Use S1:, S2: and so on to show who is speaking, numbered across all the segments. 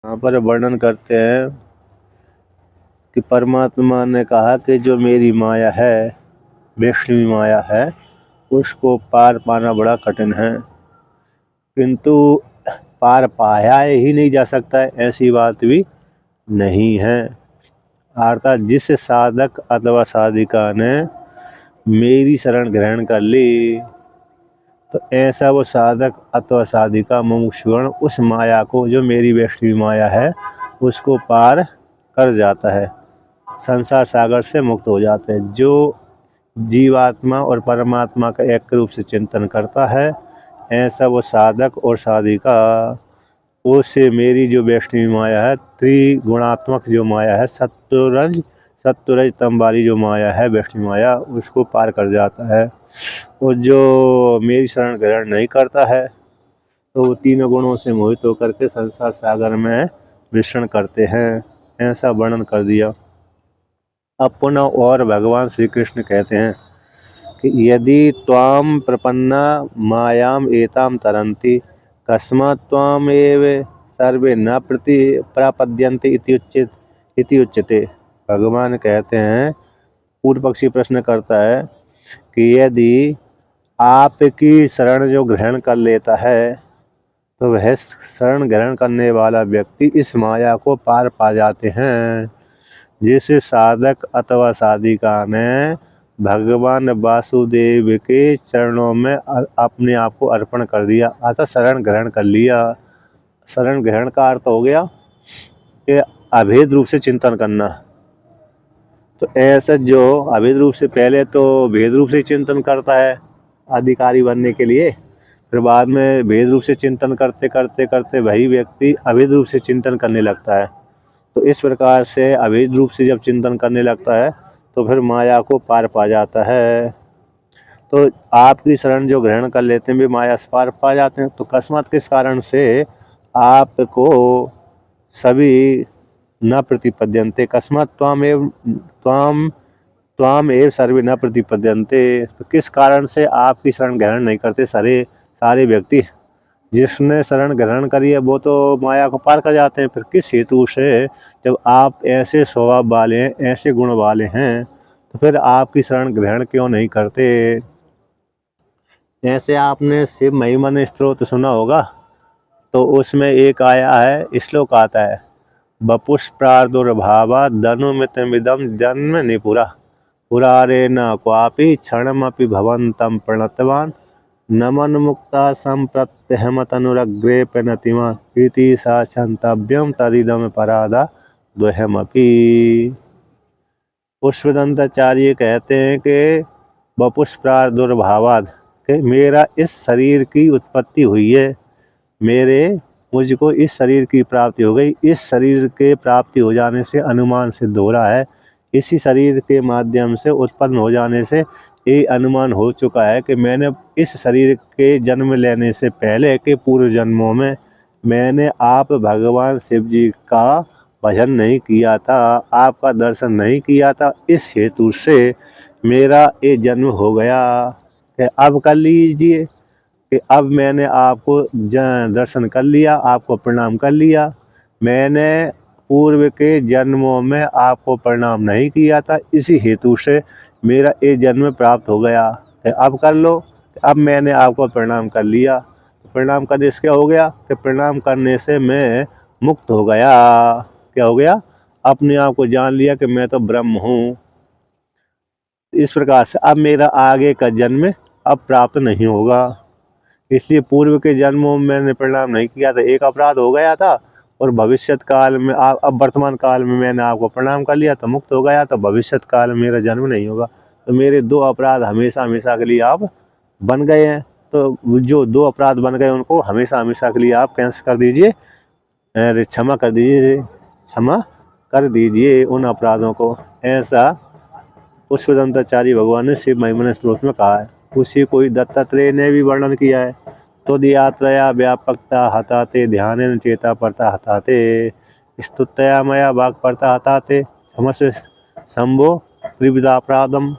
S1: यहाँ पर वर्णन करते हैं कि परमात्मा ने कहा कि जो मेरी माया है, वैष्णवी माया है, उसको पार पाना बड़ा कठिन है, किंतु पार पाया ही नहीं जा सकता है ऐसी बात भी नहीं है। अर्थात जिस साधक अथवा साधिका ने मेरी शरण ग्रहण कर ली, तो ऐसा वो साधक अथवा साधिका मुमुक्षुगण उस माया को, जो मेरी वैष्णवी माया है, उसको पार कर जाता है, संसार सागर से मुक्त हो जाते हैं। जो जीवात्मा और परमात्मा का एक रूप से चिंतन करता है, ऐसा वो साधक और साधिका उससे मेरी जो वैष्णवी माया है, त्रिगुणात्मक जो माया है, सत्वरज तम वाली जो माया है वैष्णवी माया, उसको पार कर जाता है। और जो मेरी शरण ग्रहण नहीं करता है, तो वो तीनों गुणों से मोहित होकर के संसार सागर में विचरण करते हैं, ऐसा वर्णन कर दिया। अब पुनः और भगवान श्री कृष्ण कहते हैं कि यदि त्वाम प्रपन्ना मायाम एताम तरंती कस्मात् त्वामेव सर्वे न प्रति प्रापद्यन्ते इति उच्यते। भगवान कहते हैं, पूर्व पक्षी प्रश्न करता है कि यदि आपकी शरण जो ग्रहण कर लेता है, तो वह शरण ग्रहण करने वाला व्यक्ति इस माया को पार पा जाते हैं। जिस साधक अथवा साधिका ने भगवान वासुदेव के चरणों में अपने आप को अर्पण कर दिया, अर्थात शरण ग्रहण कर लिया। शरण ग्रहण का अर्थ हो गया कि अभेद रूप से चिंतन करना। तो ऐसा जो अभेद रूप से, पहले तो भेद रूप से चिंतन करता है अधिकारी बनने के लिए, फिर बाद में भेद रूप से चिंतन करते करते करते वही व्यक्ति अभेद रूप से चिंतन करने लगता है। तो इस प्रकार से अभेद रूप से जब चिंतन करने लगता है, तो फिर माया को पार पा जाता है। तो आपकी शरण जो ग्रहण कर लेते हैं वे माया से पार पा जाते हैं। तो अकस्मात किस कारण से आपको सभी न प्रतिपद्यन्ते, अकस्मात त्वाम एव सर्वे न प्रतिपद्यन्ते, तो किस कारण से आपकी शरण ग्रहण नहीं करते सारे व्यक्ति। जिसने शरण ग्रहण करी है वो तो माया को पार कर जाते हैं, फिर किस हेतु से, जब आप ऐसे स्वभाव वाले हैं, ऐसे गुण वाले हैं, तो फिर आपकी शरण ग्रहण क्यों नहीं करते। ऐसे आपने शिव महिमन स्तोत्र सुना होगा, तो उसमें एक आया है, श्लोक आता है, वपुष्प्रादुर्भावा धनुमितमिदं जन्म निपुरा पुरारे न क्वापि क्षणमपि भवन्तं प्रणतवान् नमन मुक्ता संप्रत्यहमतनुरग्रे प्रणतिमा इति सा क्षन्तव्यम तदिदम परादा द्वयमपि। पुष्पदंताचार्य कहते हैं कि वपुष्प्रादुर्भावाद, कि मेरा इस शरीर की उत्पत्ति हुई है, मुझको इस शरीर की प्राप्ति हो गई। इस शरीर के प्राप्ति हो जाने से अनुमान सिद्ध हो रहा है, इसी शरीर के माध्यम से उत्पन्न हो जाने से ये अनुमान हो चुका है कि मैंने इस शरीर के जन्म लेने से पहले के पूर्व जन्मों में मैंने आप भगवान शिव जी का भजन नहीं किया था, आपका दर्शन नहीं किया था। इस हेतु से मेरा ये जन्म हो गया कि अब कर लीजिए कि अब मैंने आपको दर्शन कर लिया, आपको प्रणाम कर लिया। मैंने पूर्व के जन्मों में आपको प्रणाम नहीं किया था, इसी हेतु से मेरा ये जन्म प्राप्त हो गया। अब कर लो, अब मैंने आपको प्रणाम कर लिया। प्रणाम करने से क्या हो गया कि प्रणाम करने से मैं मुक्त हो गया। क्या हो गया? अपने आप को जान लिया कि मैं तो ब्रह्म हूँ। इस प्रकार से अब मेरा आगे का जन्म अब प्राप्त नहीं होगा। इसलिए पूर्व के जन्मों में मैंने प्रणाम नहीं किया था, एक अपराध हो गया था, और भविष्यत काल में अब वर्तमान काल में मैंने आपको प्रणाम कर लिया तो मुक्त हो गया, तो भविष्यत काल में मेरा जन्म नहीं होगा। तो मेरे दो अपराध हमेशा हमेशा के लिए आप बन गए हैं। तो जो दो अपराध बन गए उनको हमेशा हमेशा के लिए आप कैंसिल कर दीजिए, क्षमा कर दीजिए, क्षमा कर दीजिए उन अपराधों को। ऐसा पुष्पदंताचार्य भगवान ने शिव महिमन स्त्रोत्र में कहा है। उसी को ही दत्तात्रेय ने भी वर्णन किया है। तो यात्रया व्यापकता हताते ध्यान चेता पड़ता हताते स्तुतया मया वाक पड़ता हताते समस्व शंभो त्रिविधापराधम।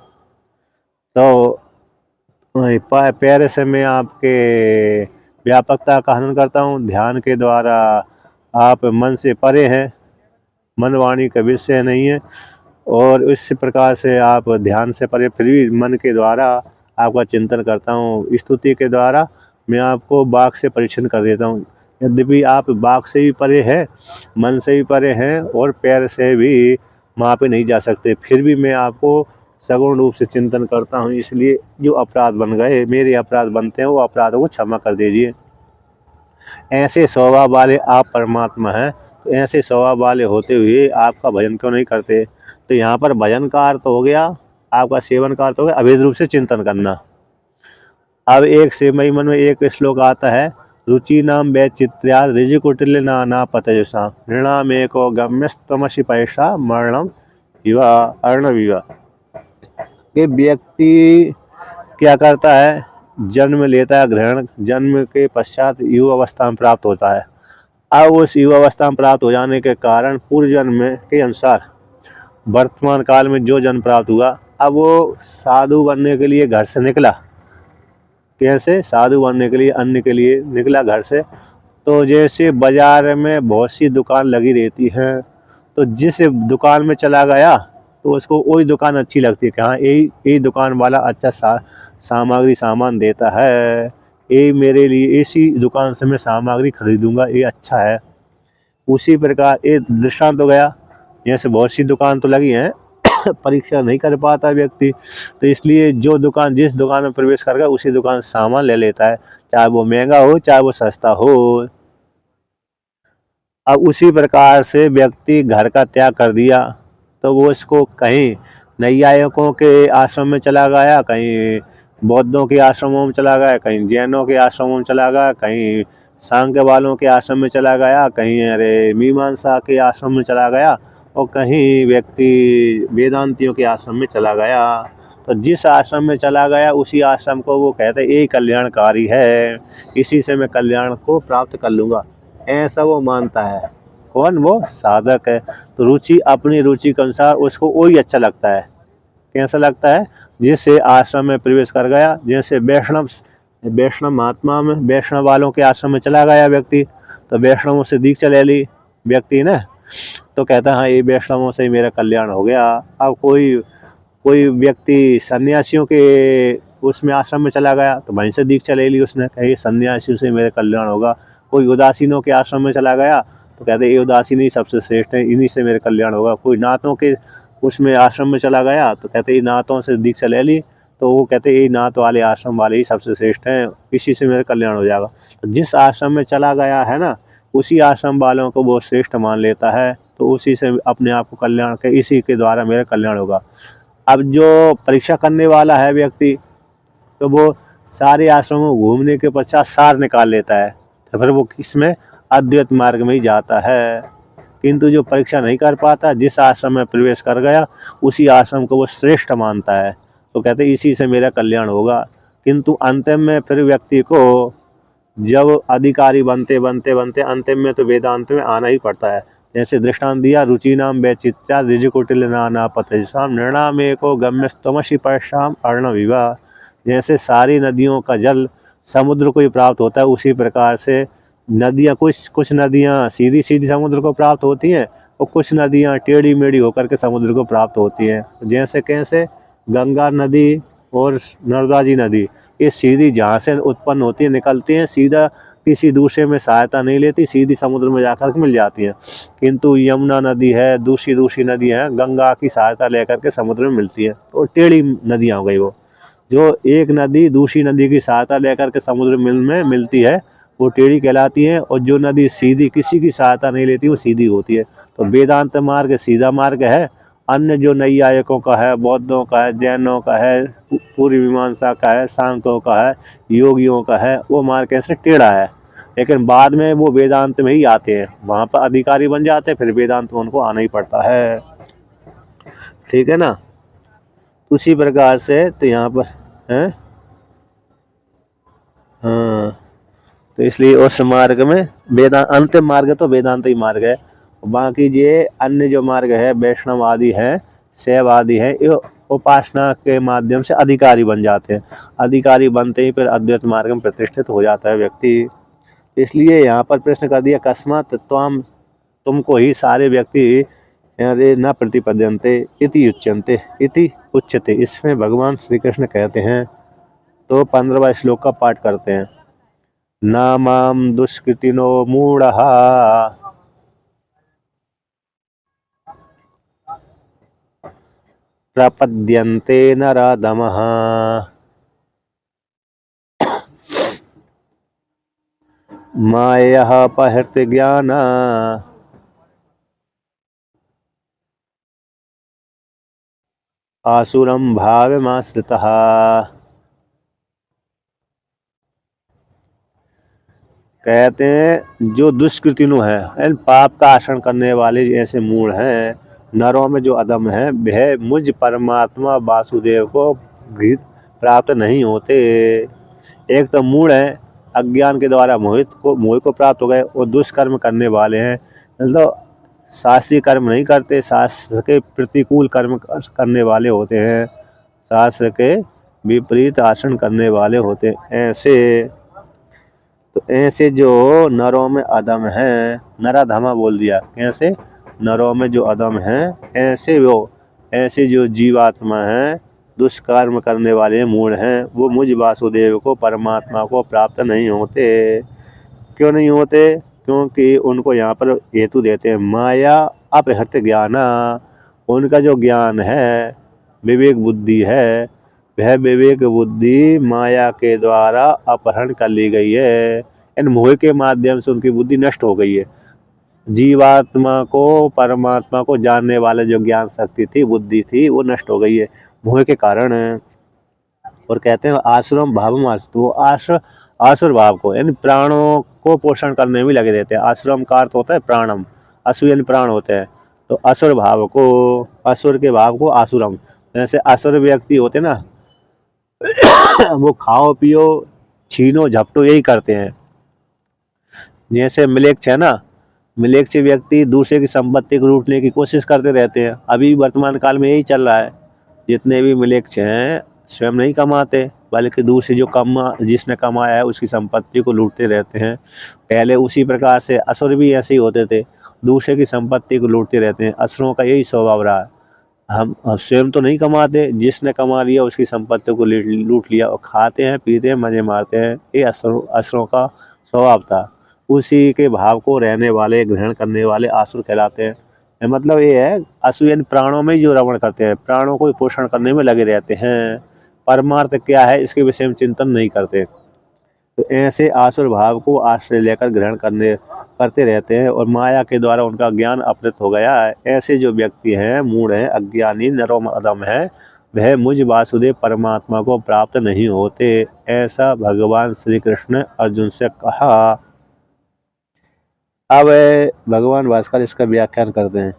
S1: तो पहले से मैं आपके व्यापकता का हनन करता हूँ, ध्यान के द्वारा आप मन से परे हैं, मन वाणी का विषय नहीं है, और इस प्रकार से आप ध्यान से परे फिर भी मन के द्वारा आपका चिंतन करता हूँ। स्तुति के द्वारा मैं आपको वाक से परीक्षण कर देता हूँ। यद्यपि आप वाक से भी परे हैं, मन से भी परे हैं और पैर से भी वहाँ पे नहीं जा सकते, फिर भी मैं आपको सगुण रूप से चिंतन करता हूँ। इसलिए जो अपराध बन गए, मेरे अपराध बनते हैं, वो अपराधों को क्षमा कर दीजिए। ऐसे स्वभाव वाले आप परमात्मा हैं, तो ऐसे स्वभाव वाले होते हुए आपका भजन क्यों नहीं करते? तो यहाँ पर भजन का अर्थ हो गया, आपका सेवन का अर्थ हो गया अभेद रूप से चिंतन करना। अब एक से मई मन में एक श्लोक आता है, रुचि नाम वैचित्र्या ऋजिकुटिल नाना पतयसा नृणाम एको गम्यस्तमसि पैसा मरणम विवा अर्ण विवा। ये व्यक्ति क्या करता है, जन्म लेता है, ग्रहण, जन्म के पश्चात युवा अवस्था में प्राप्त होता है। अब उस युवा अवस्था में प्राप्त हो जाने के कारण पूर्व जन्म के अनुसार वर्तमान काल में जो जन्म प्राप्त हुआ, अब वो साधु बनने के लिए घर से निकला। कैसे? साधु बनने के लिए, अन्न के लिए निकला घर से। तो जैसे बाजार में बहुत सी दुकान लगी रहती हैं, तो जिस दुकान में चला गया तो उसको वही दुकान अच्छी लगती है कि हाँ यही यही दुकान वाला अच्छा सामग्री सामान देता है, यही मेरे लिए, इसी दुकान से मैं सामग्री खरीदूंगा, ये अच्छा है। उसी प्रकार एक दृष्टांत तो गया, जैसे बहुत सी दुकान तो लगी हैं, परीक्षा नहीं कर पाता व्यक्ति, तो इसलिए जो दुकान, जिस दुकान में प्रवेश कर गया उसी दुकान से सामान ले लेता है, चाहे वो महंगा हो चाहे वो सस्ता हो। अब उसी प्रकार से व्यक्ति घर का त्याग कर दिया, तो वो इसको कहीं नैयायिकों के आश्रम में चला गया, कहीं बौद्धों के आश्रमों में चला गया, कहीं जैनों के आश्रमों में चला गया, कहीं सांख्य वालों के आश्रम में चला गया, कहीं अरे मीमांसा के आश्रम में चला गया, और कहीं व्यक्ति वेदांतियों के आश्रम में चला गया। तो जिस आश्रम में चला गया उसी आश्रम को वो कहते हैं यही कल्याणकारी है, इसी से मैं कल्याण को प्राप्त कर लूँगा, ऐसा वो मानता है। कौन? वो साधक है। तो रुचि, अपनी रुचि के अनुसार उसको वही अच्छा लगता है। कैसा लगता है? जिससे आश्रम में प्रवेश कर गया, जैसे वैष्णव महात्मा में, वैष्णव वालों के आश्रम में चला गया व्यक्ति, तो वैष्णवों से दीक्षा ले ली व्यक्ति ने, तो कहता है हाँ ये वैष्णवों से ही मेरा कल्याण हो गया। अब कोई कोई व्यक्ति सन्यासियों के उसमें आश्रम में चला गया, तो वहीं से दीक्षा ले ली उसने, कहे सन्यासियों से मेरा कल्याण होगा। कोई उदासीनों के आश्रम में चला गया, तो कहते ये उदासीन ही सबसे श्रेष्ठ है, इन्हीं से मेरा कल्याण होगा। कोई नाथों के उसमें आश्रम में चला गया, तो कहते ये नाथों से दीक्षा ले ली, तो वो कहते ये नाथ वाले आश्रम वाले ही सबसे श्रेष्ठ हैं, इसी से मेरा कल्याण हो जाएगा। तो जिस आश्रम में चला गया है ना, उसी आश्रम वालों को वो श्रेष्ठ मान लेता है, तो उसी से अपने आप को कल्याण के, इसी के द्वारा मेरा कल्याण होगा। अब जो परीक्षा करने वाला है व्यक्ति, तो वो सारे आश्रमों घूमने के पश्चात सार निकाल लेता है, तो फिर वो किसमें? अद्वैत मार्ग में ही जाता है। किंतु जो परीक्षा नहीं कर पाता, जिस आश्रम में प्रवेश कर गया उसी आश्रम को वो श्रेष्ठ मानता है, तो कहते हैं इसी से मेरा कल्याण होगा। किंतु अंतिम में फिर व्यक्ति को जब अधिकारी बनते बनते बनते अंतिम में तो वेदांत में आना ही पड़ता है। जैसे दृष्टांत दिया, रुचि नाम वैचित्र्या ऋजिकुटिल नाना पतयसाम नृणाम एको गम्यस्तमसि परसाम अर्ण विवा। जैसे सारी नदियों का जल समुद्र को ही प्राप्त होता है, उसी प्रकार से नदियाँ, कुछ नदियाँ सीधी सीधी समुद्र को प्राप्त होती हैं, और कुछ नदियाँ टेढ़ी मेढ़ी होकर के समुद्र को प्राप्त होती हैं। जैसे कैसे? गंगा नदी और नर्मदा जी नदी, ये सीधी जहाँ से उत्पन्न होती है, निकलती हैं, सीधा किसी दूसरे में सहायता नहीं लेती, सीधी समुद्र में जाकर के मिल जाती हैं। किंतु यमुना नदी है, दूसरी दूसरी नदी है, गंगा की सहायता लेकर के समुद्र में मिलती है, तो टेढ़ी नदियाँ हो गई वो। जो एक नदी दूसरी नदी की सहायता लेकर के समुद्र में मिलती है, वो टेढ़ी कहलाती है, और जो नदी सीधी किसी की सहायता नहीं लेती वो सीधी होती है। तो वेदांत मार्ग सीधा मार्ग है, अन्य जो नैयायिकों का है, बौद्धों का है, जैनों का है, पूर्व मीमांसा का है, सांख्यों का है, योगियों का है, वो मार्ग कैसे? टेढ़ा है। लेकिन बाद में वो वेदांत में ही आते हैं, वहाँ पर अधिकारी बन जाते हैं, फिर वेदांत में उनको आना ही पड़ता है। ठीक है ना? उसी प्रकार से तो यहाँ पर है, हाँ, तो इसलिए उस मार्ग में वेदांत, अंतिम मार्ग तो वेदांत ही मार्ग है। बाकी ये अन्य जो मार्ग है, वैष्णव आदि है, शैव आदि है, ये उपासना के माध्यम से अधिकारी बन जाते हैं। अधिकारी बनते ही फिर अद्वैत मार्ग में प्रतिष्ठित हो जाता है व्यक्ति। इसलिए यहाँ पर प्रश्न कर दिया कस्मात् त्वाम, तुमको ही सारे व्यक्ति अरे न प्रतिपद्यन्ते इति उच्यन्ते इति उच्यते। इसमें भगवान श्री कृष्ण कहते हैं, तो 15वां श्लोक का पाठ करते हैं। न माम दुष्कृतिनो मूढ़ः प्रपद्यन्ते नराधमः मायया अपहृत ज्ञान आसुरं भावमाश्रितः। कहते हैं जो दुष्कृतिनु है यानी पाप का आचरण करने वाले ऐसे मूढ़ हैं, नरों में जो अधम है, वह मुझ परमात्मा वासुदेव को प्राप्त नहीं होते। एक तो मूढ़ है, अज्ञान के द्वारा मोह को प्राप्त हो गए, और दुष्कर्म करने वाले हैं, मतलब शास्त्रीय कर्म नहीं करते, शास्त्र के प्रतिकूल कर्म करने वाले होते हैं, शास्त्र के विपरीत आचरण करने वाले होते हैं। ऐसे तो ऐसे जो नरों में अधम है, नराधमा बोल दिया, कैसे नरों में जो अधम है, ऐसे जो जीवात्मा है, दुष्कर्म करने वाले मूढ़ हैं, वो मुझ वासुदेव को परमात्मा को प्राप्त नहीं होते। क्यों नहीं होते? क्योंकि उनको यहाँ पर हेतु देते हैं, माया अपहृत ज्ञान, उनका जो ज्ञान है, विवेक बुद्धि है, वह विवेक बुद्धि माया के द्वारा अपहरण कर ली गई है। इन मोह के माध्यम से उनकी बुद्धि नष्ट हो गई है। जीवात्मा को परमात्मा को जानने वाले जो ज्ञान शक्ति थी, बुद्धि थी, वो नष्ट हो गई है मोह के कारण। और कहते हैं आसुरम भावम आसुर, वो आसुर भाव को यानी प्राणों को पोषण करने में लगे रहते हैं। आसुरम का अर्थ होता है प्राणम, असुर यानी प्राण होते हैं, तो असुर भाव को, असुर के भाव को आसुरम, जैसे असुर व्यक्ति होते ना, वो खाओ पियो छीनो झपटो यही करते हैं। जैसे मिलेक्ष है ना, मिलेक्ष व्यक्ति दूसरे की संपत्ति को लूटने की कोशिश करते रहते हैं। अभी वर्तमान काल में यही चल रहा है। जितने भी मिलेक्ष हैं स्वयं नहीं कमाते, बल्कि दूसरे जो जिसने कमाया है उसकी संपत्ति को लूटते रहते हैं। पहले उसी प्रकार से असुर भी ऐसे ही होते थे, दूसरे की संपत्ति को लूटते रहते हैं। असुरों का यही स्वभाव रहा है। हम स्वयं तो नहीं कमाते, जिसने कमा लिया उसकी संपत्ति को लूट लिया और खाते हैं, पीते हैं, मजे मारते हैं। ये असुरों का स्वभाव था। उसी के भाव को रहने वाले, ग्रहण करने वाले आसुर कहलाते हैं। मतलब ये है, असुर यानी प्राणों में जो रमण करते हैं, प्राणों को पोषण करने में लगे रहते हैं, परमार्थ क्या है इसके विषय में चिंतन नहीं करते। तो ऐसे आसुर भाव को आश्रय लेकर ग्रहण करते रहते हैं, और माया के द्वारा उनका ज्ञान अपहृत हो गया है। ऐसे जो व्यक्ति हैं, मूढ़ हैं, अज्ञानी, नरों में अधम है, वह मुझ वासुदेव परमात्मा को प्राप्त नहीं होते। ऐसा भगवान श्री कृष्ण अर्जुन से कहा। अब भगवान भास्कर इसका व्याख्यान करते हैं।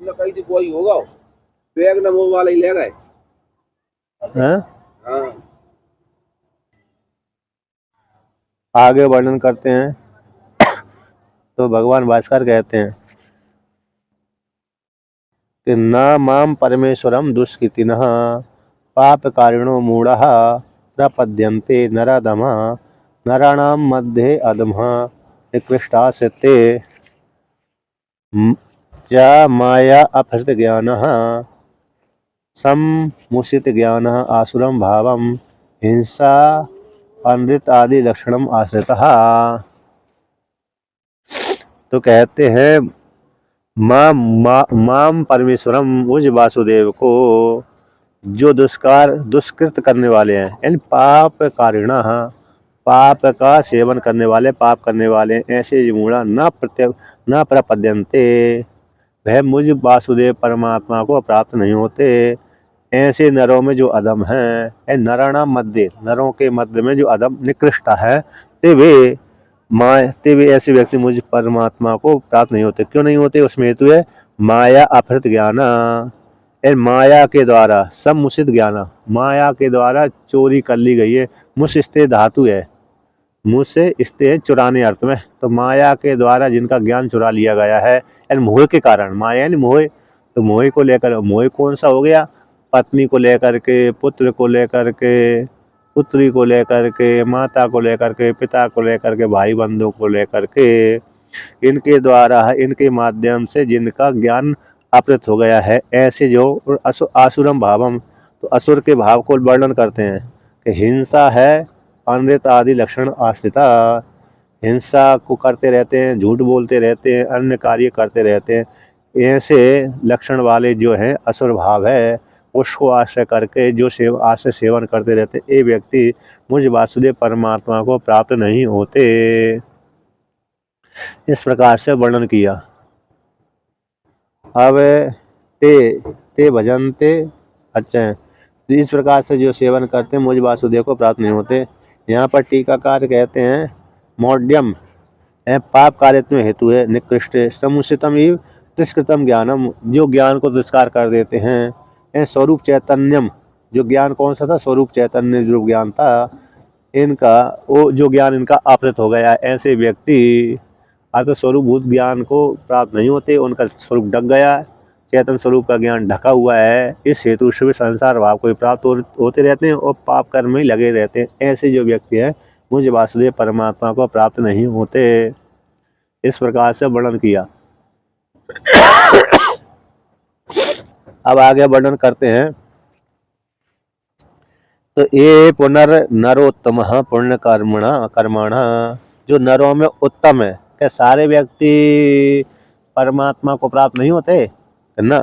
S2: कहीं तो कोई होगा, बैग नमो वाला ही ले गए। हाँ,
S1: आगे वर्णन करते हैं। तो भगवान भास्कर कहते हैं कि न माम परमेश्वरम दुष्कृतिनः पापकारिणो मूढ़ः प्रपद्यन्ते नराधमा नराणां मध्ये अधमः निकृष्टास्ते च माया अपहृत ज्ञानः समुचित ज्ञानः आसुरं भावं हिंसा अनृत आदि लक्षणम आश्रितः। तो कहते हैं माम परमेश्वरम, मुझ वासुदेव को जो दुष्कृत करने वाले हैं, यानी पाप कारिणा, पाप का सेवन करने वाले, पाप करने वाले, ऐसे मूढ़ा न प्रपद्यन्ते, वह मुझ वासुदेव परमात्मा को प्राप्त नहीं होते। ऐसे नरों में जो अधम है, नराणाम मध्य, नरों के मध्य में जो अधम निकृष्ट है, ते वे ऐसे व्यक्ति मुझ परमात्मा को प्राप्त नहीं होते। क्यों नहीं होते? उसमें हेतु है माया अपहृत ज्ञान, माया के द्वारा समुचित ज्ञान, माया के द्वारा चोरी कर ली गई है। मुस स्ते धातु है, मुँह से स्ते चुराने अर्थ में, तो माया के द्वारा जिनका ज्ञान चुरा लिया गया है, यानी मोह के कारण। माया यानी मोह, तो मोह को लेकर, मोह कौन सा हो गया? पत्नी को लेकर के, पुत्र को लेकर के, पुत्री को लेकर के, माता को लेकर के, पिता को लेकर के, भाई बंधु को लेकर के, इनके द्वारा, इनके माध्यम से जिनका ज्ञान अपहृत हो गया है, ऐसे जो आसुरम भावम, तो असुर के भाव को वर्णन करते हैं कि हिंसा है, अनृत आदि लक्षण आश्रिता, हिंसा को करते रहते हैं, झूठ बोलते रहते हैं, अन्य कार्य करते रहते हैं, ऐसे लक्षण वाले जो हैं असुर भाव है, उसको आश्रय करके जो आश्रय सेवन करते रहते, ये व्यक्ति मुझ वासुदेव परमात्मा को प्राप्त नहीं होते। इस प्रकार से वर्णन किया। अब ते भजनते, अच्छा, तो इस प्रकार से जो सेवन करते हैं मुझ वासुदेव को प्राप्त नहीं होते। यहाँ पर टीकाकार कहते हैं मौढ़्यम पाप कार्यत्व हेतु है, निकृष्ट समुचितम एवं तिष्कृतम ज्ञानम, जो ज्ञान को तिरस्कार कर देते हैं। स्वरूप चैतन्यम, जो ज्ञान कौन सा था, स्वरूप चैतन्य जो ज्ञान था इनका, वो जो ज्ञान इनका अपहृत हो गया, ऐसे व्यक्ति अर्थ स्वरूपभूत ज्ञान को प्राप्त नहीं होते, उनका स्वरूप ढक गया, चेतन स्वरूप का ज्ञान ढका हुआ है, इस हेतु से संसार भाव को प्राप्त होते रहते हैं और पाप कर्म में लगे रहते हैं। ऐसे जो व्यक्ति है मुझे वासुदेव परमात्मा को प्राप्त नहीं होते। इस प्रकार से वर्णन किया। अब आगे वर्णन करते हैं। तो ये पुनर्नरोत्तम पुण्य कर्मणा, जो नरों में उत्तम है, क्या सारे व्यक्ति परमात्मा को प्राप्त नहीं होते है ना।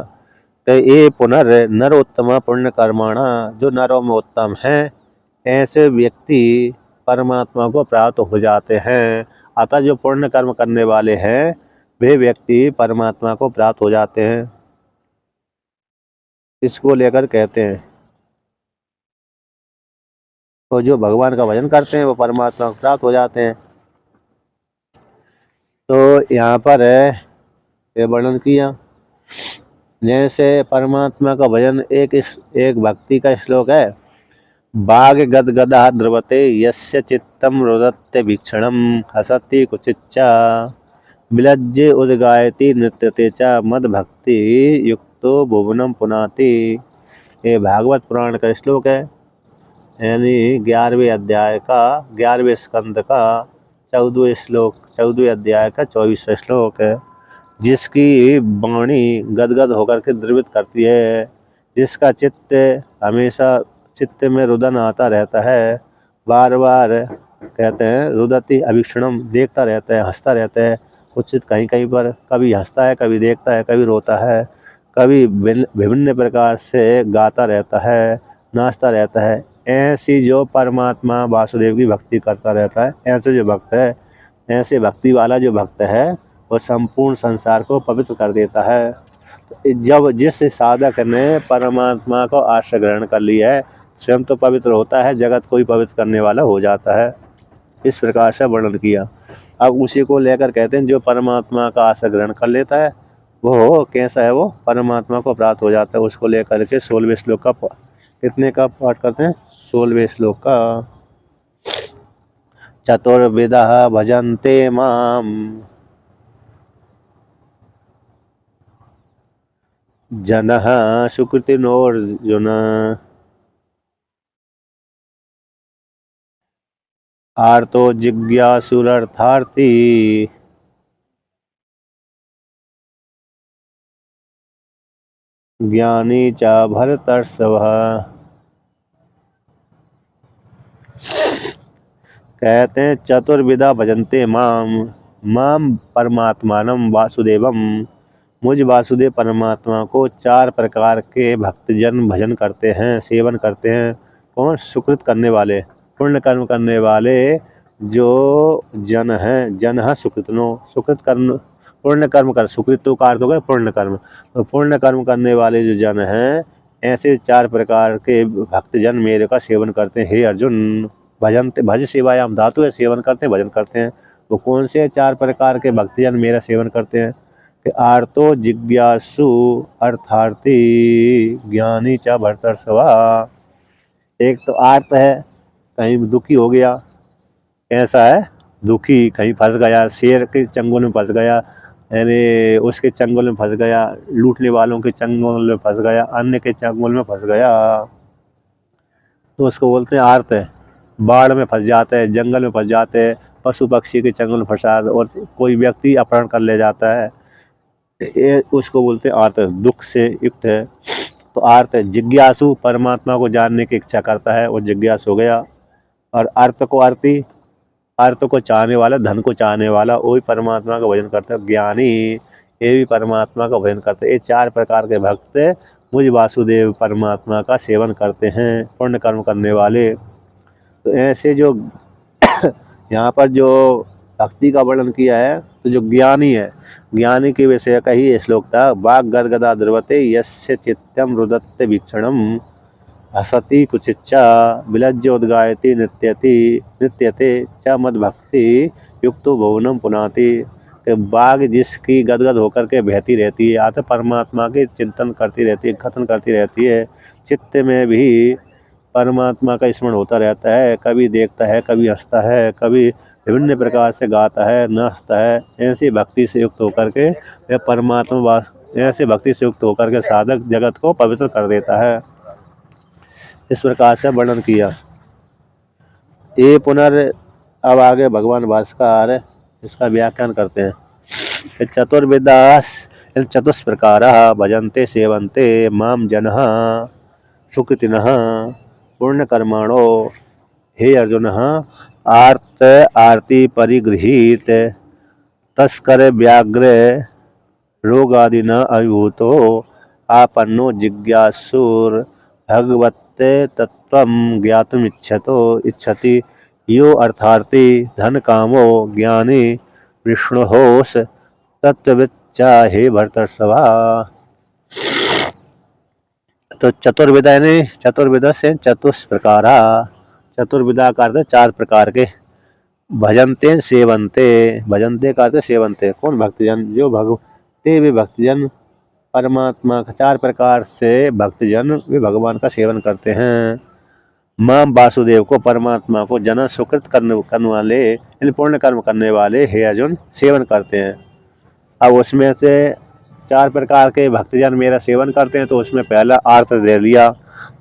S1: तो ये पुनर्नरोत्तम पुण्य कर्मणा, जो नरों में उत्तम है, ऐसे व्यक्ति परमात्मा को प्राप्त हो जाते हैं। अतः जो पुण्य कर्म करने वाले हैं वे व्यक्ति परमात्मा को प्राप्त हो जाते हैं। इसको लेकर कहते हैं, तो जो भगवान का भजन करते हैं वो परमात्मा को प्राप्त हो जाते हैं। तो यहाँ पर है ये वर्णन किया, जैसे परमात्मा का भजन एक भक्ति का श्लोक है। बाग गदगदा द्रवते यस्य चित्तम रुदत्य वीक्षणम हसति कुचिच्चा विलज्जे उद्गायति नृत्यते च मद भक्ति युक्तो भुवनम पुनाति। ये भागवत पुराण का श्लोक है, यानी 11वें अध्याय का 11वें स्कंद का 14वें श्लोक, 14वें अध्याय का 24वां श्लोक है। जिसकी वाणी गदगद होकर के द्रवित करती है, जिसका चित्त हमेशा चित्त में रुदन आता रहता है, बार बार कहते हैं रुदति अभीक्षणम, देखता रहता है, हंसता रहता है, उचित कहीं कहीं पर कभी हंसता है, कभी देखता है, कभी रोता है, कभी विभिन्न प्रकार से गाता रहता है, नाचता रहता है। ऐसी जो परमात्मा वासुदेव की भक्ति करता रहता है, ऐसे जो भक्त है, ऐसे भक्ति वाला जो भक्त है वो संपूर्ण संसार को पवित्र कर देता है। जब जिस साधक ने परमात्मा को आश्रय ग्रहण कर लिया है, स्वयं तो पवित्र होता है, जगत को ही पवित्र करने वाला हो जाता है। इस प्रकार से वर्णन किया। अब उसी को लेकर कहते हैं जो परमात्मा का आश्रय ग्रहण कर लेता है वो कैसा है, वो परमात्मा को प्राप्त हो जाता है। उसको लेकर के 16वें श्लोक का कितने का पाठ करते हैं, 16वें श्लोक का। चतुर्विधः भजन्ते माम जनः सुकृतिनोऽर्जुन आर्तो जिज्ञासुरर्थार्थी ज्ञानी च भरतर्षभः। कहते हैं चतुर्विधा भजन्ते माम परमात्मानम वासुदेवम, मुझ वासुदेव परमात्मा को 4 प्रकार के भक्तजन भजन करते हैं, सेवन करते हैं। कौन? सुकृत करने वाले, पुण्य कर्म करने वाले जो जन हैं, जन है सुकृतनो, सुकृत कर्म पुण्य कर्म कर, सुकृतो का अर्थ हो गया पुण्य कर्म, तो पुण्य कर्म करने वाले जो जन हैं, ऐसे 4 प्रकार के भक्तजन मेरे का सेवन करते हैं। हे अर्जुन, भजनते, भज सेवायाम धातु है, सेवन करते हैं, भजन करते हैं। वो कौन से 4 प्रकार के भक्तजन मेरा सेवन करते हैं कि आर्तो जिज्ञासु अर्थार्थी ज्ञानी च भरतर्षभा। एक तो आर्त है, कहीं दुखी हो गया, कैसा है, दुखी, कहीं फंस गया, शेर के चंगुल में फंस गया, यानी उसके चंगुल में फंस गया, लूटने वालों के चंगुल में फंस गया, अन्य के चंगुल में फंस गया, तो उसको बोलते हैं आर्त है। बाढ़ में फंस जाते हैं, जंगल में फंस जाते हैं, पशु पक्षी के चंगुल में फंसा, और कोई व्यक्ति अपहरण कर ले जाता है, ये उसको बोलते हैं आर्त, दुख से युक्त है। तो आर्त जिज्ञासु परमात्मा को जानने की इच्छा करता है, और जिज्ञासु हो गया। और अर्थ को अर्थी, अर्थ को चाहने वाला, धन को चाहने वाला, वो भी परमात्मा का भजन करता है। ज्ञानी, ये भी परमात्मा का भजन करते हैं। ये 4 प्रकार के भक्त मुझ वासुदेव परमात्मा का सेवन करते हैं, पुण्य कर्म करने वाले। तो ऐसे जो यहाँ पर जो भक्ति का वर्णन किया है, तो जो ज्ञानी है, ज्ञानी के विषय का ही श्लोक था। वाग गदगदा द्रवते यस्य चित्तम रुदत्ते वीक्षणम हसति कुचिच्चा विलज्जोद्गायति नृत्यते च मद्भक्ति युक्तो भुवनम पुनाति। कि बाघ जिसकी गदगद होकर के बहती रहती है, आते परमात्मा के चिंतन करती रहती है, कथन करती रहती है, चित्त में भी परमात्मा का स्मरण होता रहता है, कभी देखता है, कभी हंसता है, कभी विभिन्न प्रकार से गाता है, नाचता है। ऐसी भक्ति से युक्त होकर के वह परमात्मा, ऐसे भक्ति से युक्त होकर के साधक जगत को पवित्र कर देता है। इस प्रकार से वर्णन किया। ये अब आगे भगवान भास्कर इसका व्याख्यान करते हैं। चतुर्विदास चतुष्प्रकार भजन्ते सेवन्ते माम जनः सुकृतिनः पुण्यकर्माणो। हे अर्जुन, आर्त आरती परिगृहीत तस्कर व्याघ्र रोगादिना अभिभूतो आपन्नो जिज्ञासुर भगवते तत्त्वं ज्ञातुम इच्छति यो अर्थार्थी धन कामो ज्ञानी विष्णुहोस तत्वविच्चा हे भरतर्षभा। तो चतुर्विदा यानी चतुर्विदा से चतुष्प्रकार, चतुर्विदा का अर्थ 4 प्रकार के। भजन्ते सेवन्ते, भजन्ते का अर्थ सेवन्ते, कौन? भक्तजन, जो भगवते वे भक्तजन परमात्मा का 4 प्रकार से भक्तजन वे भगवान का सेवन करते हैं। मां वासुदेव को, परमात्मा को, जन सुकृत करने वाले, इन पुण्य कर्म करने वाले हे अर्जुन सेवन करते हैं। अब उसमें से 4 प्रकार के भक्तजन मेरा सेवन करते हैं, तो उसमें पहला आर्त दे लिया।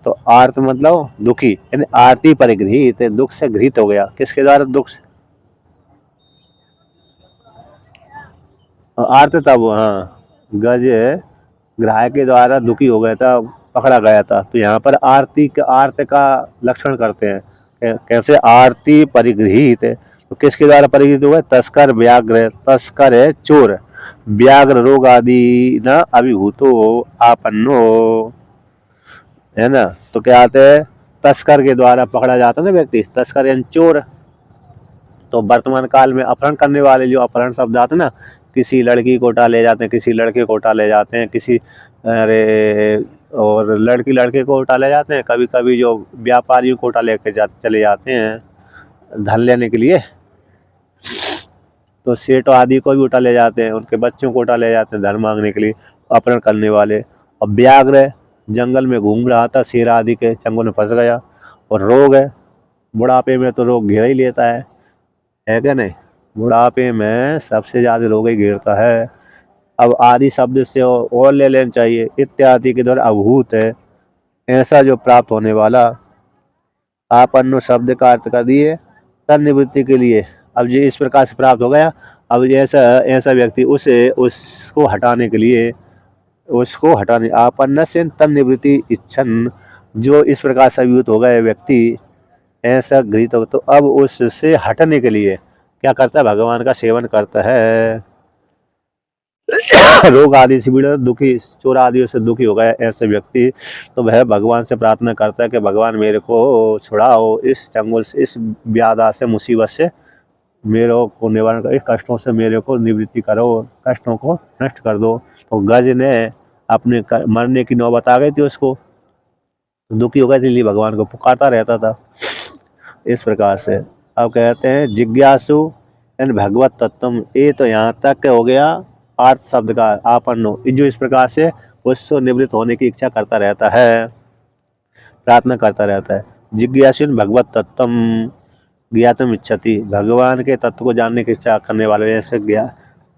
S1: तो आर्त मतलब दुखी, यानी आरती परिगृहित, दुख से गृहित हो गया। किसके द्वारा? दुख से। आर्त तब, हाँ, गज ग्राह के द्वारा दुखी हो गया था, पकड़ा गया था। तो यहाँ पर आर्त का लक्षण करते हैं। कैसे? आरती परिगृहित, तो किसके द्वारा परिगृहित हुआ? तस्कर व्याघ्र, तस्कर है चोर, व्याघ्र रोग आदि न अभिभूतो आपन्नो, है ना। तो क्या आते हैं? तस्कर के द्वारा पकड़ा जाता है ना व्यक्ति, तस्कर यानी चोर। तो वर्तमान काल में अपहरण करने वाले, जो अपहरण शब्द आते हैं ना, किसी लड़की को उठा ले जाते हैं, किसी लड़के को उठा ले जाते हैं, किसी और लड़की लड़के को उठा ले जाते हैं, कभी कभी जो व्यापारियों को उठा लेके चले जाते हैं धन लेने के लिए। तो सेठों आदि को भी उठा ले जाते हैं, उनके बच्चों को उठा ले जाते हैं धन मांगने के लिए, अपहरण करने वाले। और व्याघ्र जंगल में घूम रहा था, शेर आदि के चंगुल में फंस गया। और रोग है, बुढ़ापे में तो रोग घेर ही लेता है क्या नहीं? बुढ़ापे में सबसे ज़्यादा रोग ही घेरता है। अब आदि शब्द से और ले लेना चाहिए, इत्यादि के द्वारा अभूत है, ऐसा जो प्राप्त होने वाला। आपन्नो शब्द का अर्थ कर दिए तन निवृत्ति के लिए। अब जो इस प्रकार से प्राप्त हो गया, अब ऐसा व्यक्ति उसको हटाने के लिए, उसको हटाने, आपन्न से तन निवृत्ति इच्छन, जो इस प्रकार से अभिभूत हो गए व्यक्ति, ऐसा गृहित हो, तो अब उससे हटने के लिए क्या करता है? भगवान का सेवन करता है। रोग आदि से भी दुखी, चोर आदि से दुखी हो गया ऐसे व्यक्ति, तो वह भगवान से प्रार्थना करता है कि भगवान मेरे को छुड़ाओ इस चंगुल से, इस व्याधा से, मुसीबत से मेरे को निवारण करो, कष्टों से मेरे को निवृत्ति करो, कष्टों को नष्ट कर दो। तो गज ने अपने मरने की नौबत आ गई थी, उसको दुखी हो गया, इसलिए भगवान को पुकारता रहता था इस प्रकार से। अब कहते हैं जिज्ञासु यानी भगवत तत्व। ये तो यहाँ तक हो गया अर्थ शब्द का आपन्नो, जो इस प्रकार से उससे निवृत्त होने की इच्छा करता रहता है, प्रार्थना करता रहता है। जिज्ञासु भगवत तत्व ज्ञातुम इच्छति, भगवान के तत्व को जानने की इच्छा करने वाले ऐसे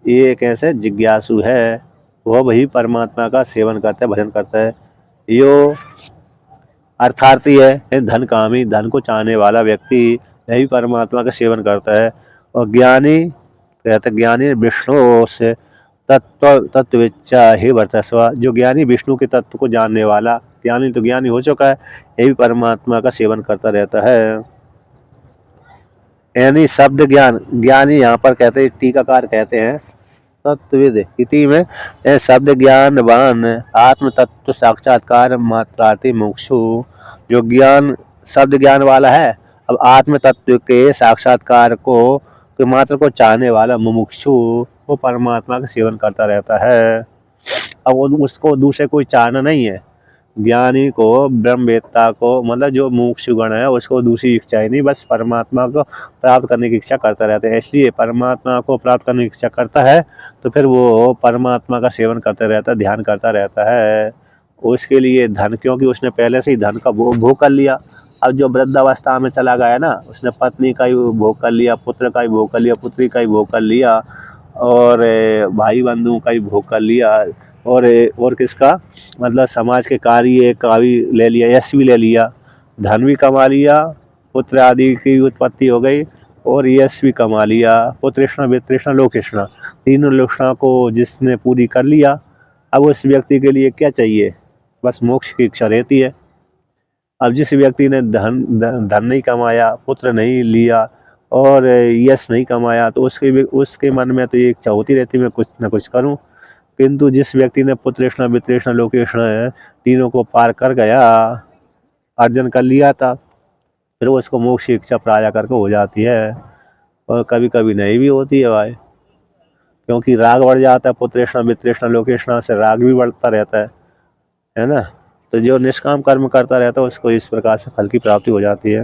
S1: ये कैसे जिज्ञासु है, वह वही परमात्मा का सेवन करता है, भजन करता है। यो अर्थार्थी है, धन कामी, धन को चाहने वाला व्यक्ति यही परमात्मा का सेवन करता है। और ज्ञानी कहते ज्ञानी विष्णु से तत्विच्चा ही वर्तस्व, जो ज्ञानी विष्णु के तत्व को जानने वाला, ज्ञानी तो ज्ञानी हो चुका है, यही परमात्मा का सेवन करता रहता है। यानी शब्द ज्ञान, ज्ञानी यहाँ पर कहते हैं, टीकाकार कहते हैं तत्वविद इति में, शब्द ज्ञानवान आत्म तत्व साक्षात्कार मात्रार्थी मुमुक्षु, जो ज्ञान शब्द ज्ञान वाला है, अब आत्म तत्व के साक्षात्कार को मात्र को चाहने वाला मुमुक्षु, वो परमात्मा का सेवन करता रहता है। अब उसको दूसरे कोई चाहना नहीं है। ज्ञानी को, ब्रह्मवेत्ता को, मतलब जो मुमुक्षुगण है, उसको दूसरी इच्छा ही नहीं, बस परमात्मा को प्राप्त करने की इच्छा करता रहता है। इसलिए परमात्मा को प्राप्त करने की इच्छा करता है तो फिर वो परमात्मा का सेवन करता रहता है, ध्यान करता रहता है। उसके लिए धन, क्योंकि उसने पहले से ही धन का भोग कर लिया। अब जो वृद्धावस्था में चला गया ना, उसने पत्नी का ही भोग कर लिया, पुत्र का ही भोग कर लिया, पुत्री का ही भोग कर लिया, और भाई बंधुओं का ही भोग कर लिया, और किसका, मतलब समाज के कार्य का भी ले लिया, यश भी ले लिया, धन भी कमा लिया, पुत्र आदि की उत्पत्ति हो गई, और यश भी कमा लिया। पुत्रेष्णा वित्रेष्णा लोकेष्णा, तीनों लोकेष्णा को जिसने पूरी कर लिया, अब उस व्यक्ति के लिए क्या चाहिए, बस मोक्ष की इच्छा रहती है। अब जिस व्यक्ति ने धन नहीं कमाया, पुत्र नहीं लिया, और यश नहीं कमाया, तो उसके मन में तो ये इच्छा होती रहती है मैं कुछ न कुछ करूं। किंतु जिस व्यक्ति ने पुत्रेष्णा वित्रेष्णा लोकेष्णा तीनों को पार कर गया, अर्जन कर लिया था, फिर वो उसको मोक्ष की इच्छा प्राय करके हो जाती है। और कभी कभी नहीं भी होती है भाई, क्योंकि राग बढ़ जाता है, पुत्रेष्णा वित्रेष्णा लोकेष्णा से राग भी बढ़ता रहता है ना। तो जो निष्काम कर्म करता रहता है उसको इस प्रकार से फल की प्राप्ति हो जाती है।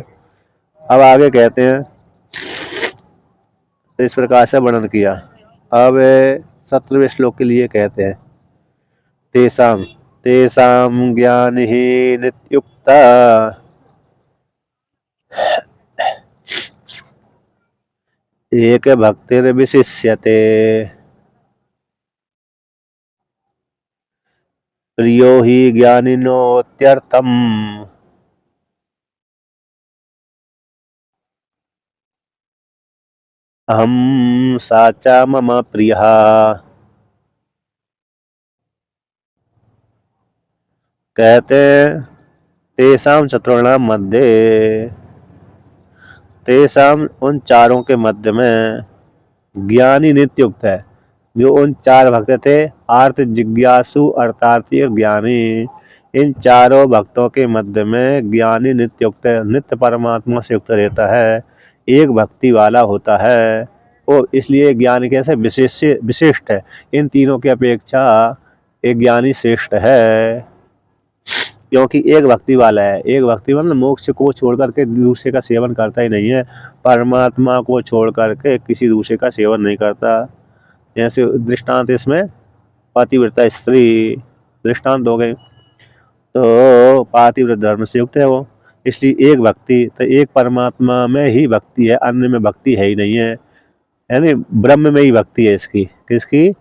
S1: अब आगे कहते हैं, तो इस प्रकार से वर्णन किया। अब 17वें श्लोक के लिए कहते हैं, तेषां तेषां ज्ञान ही नित्युक्ता एक भक्तिर्विशिष्यते, प्रियो हि ज्ञानिनोत्यर्थम्, अहम साचा मम प्रियः। कहते तेषां चतुर्णां मध्ये, तेषां उन चारों के मध्य में, ज्ञानी नित्युक्त है, जो उन चार भक्त थे, आर्त जिज्ञासु अर्थार्थी और ज्ञानी, इन चारों भक्तों के मध्य में ज्ञानी नित्युक्त है, नित्य परमात्मा से युक्त रहता है, एक भक्ति वाला होता है। और इसलिए ज्ञानी कैसे विशिष्ट है, इन तीनों की अपेक्षा एक ज्ञानी श्रेष्ठ है, क्योंकि एक भक्ति वाला है। एक भक्ति मतलब मोक्ष को छोड़ करके दूसरे का सेवन करता ही नहीं है, परमात्मा को छोड़ करके किसी दूसरे का सेवन नहीं करता। जैसे दृष्टांत इसमें पातिव्रता स्त्री दृष्टांत हो गए, तो पातिव्रत धर्म से युक्त है वो, इसलिए एक भक्ति, तो एक परमात्मा में ही भक्ति है, अन्य में भक्ति है ही नहीं है, यानी ब्रह्म में ही भक्ति है इसकी। किसकी,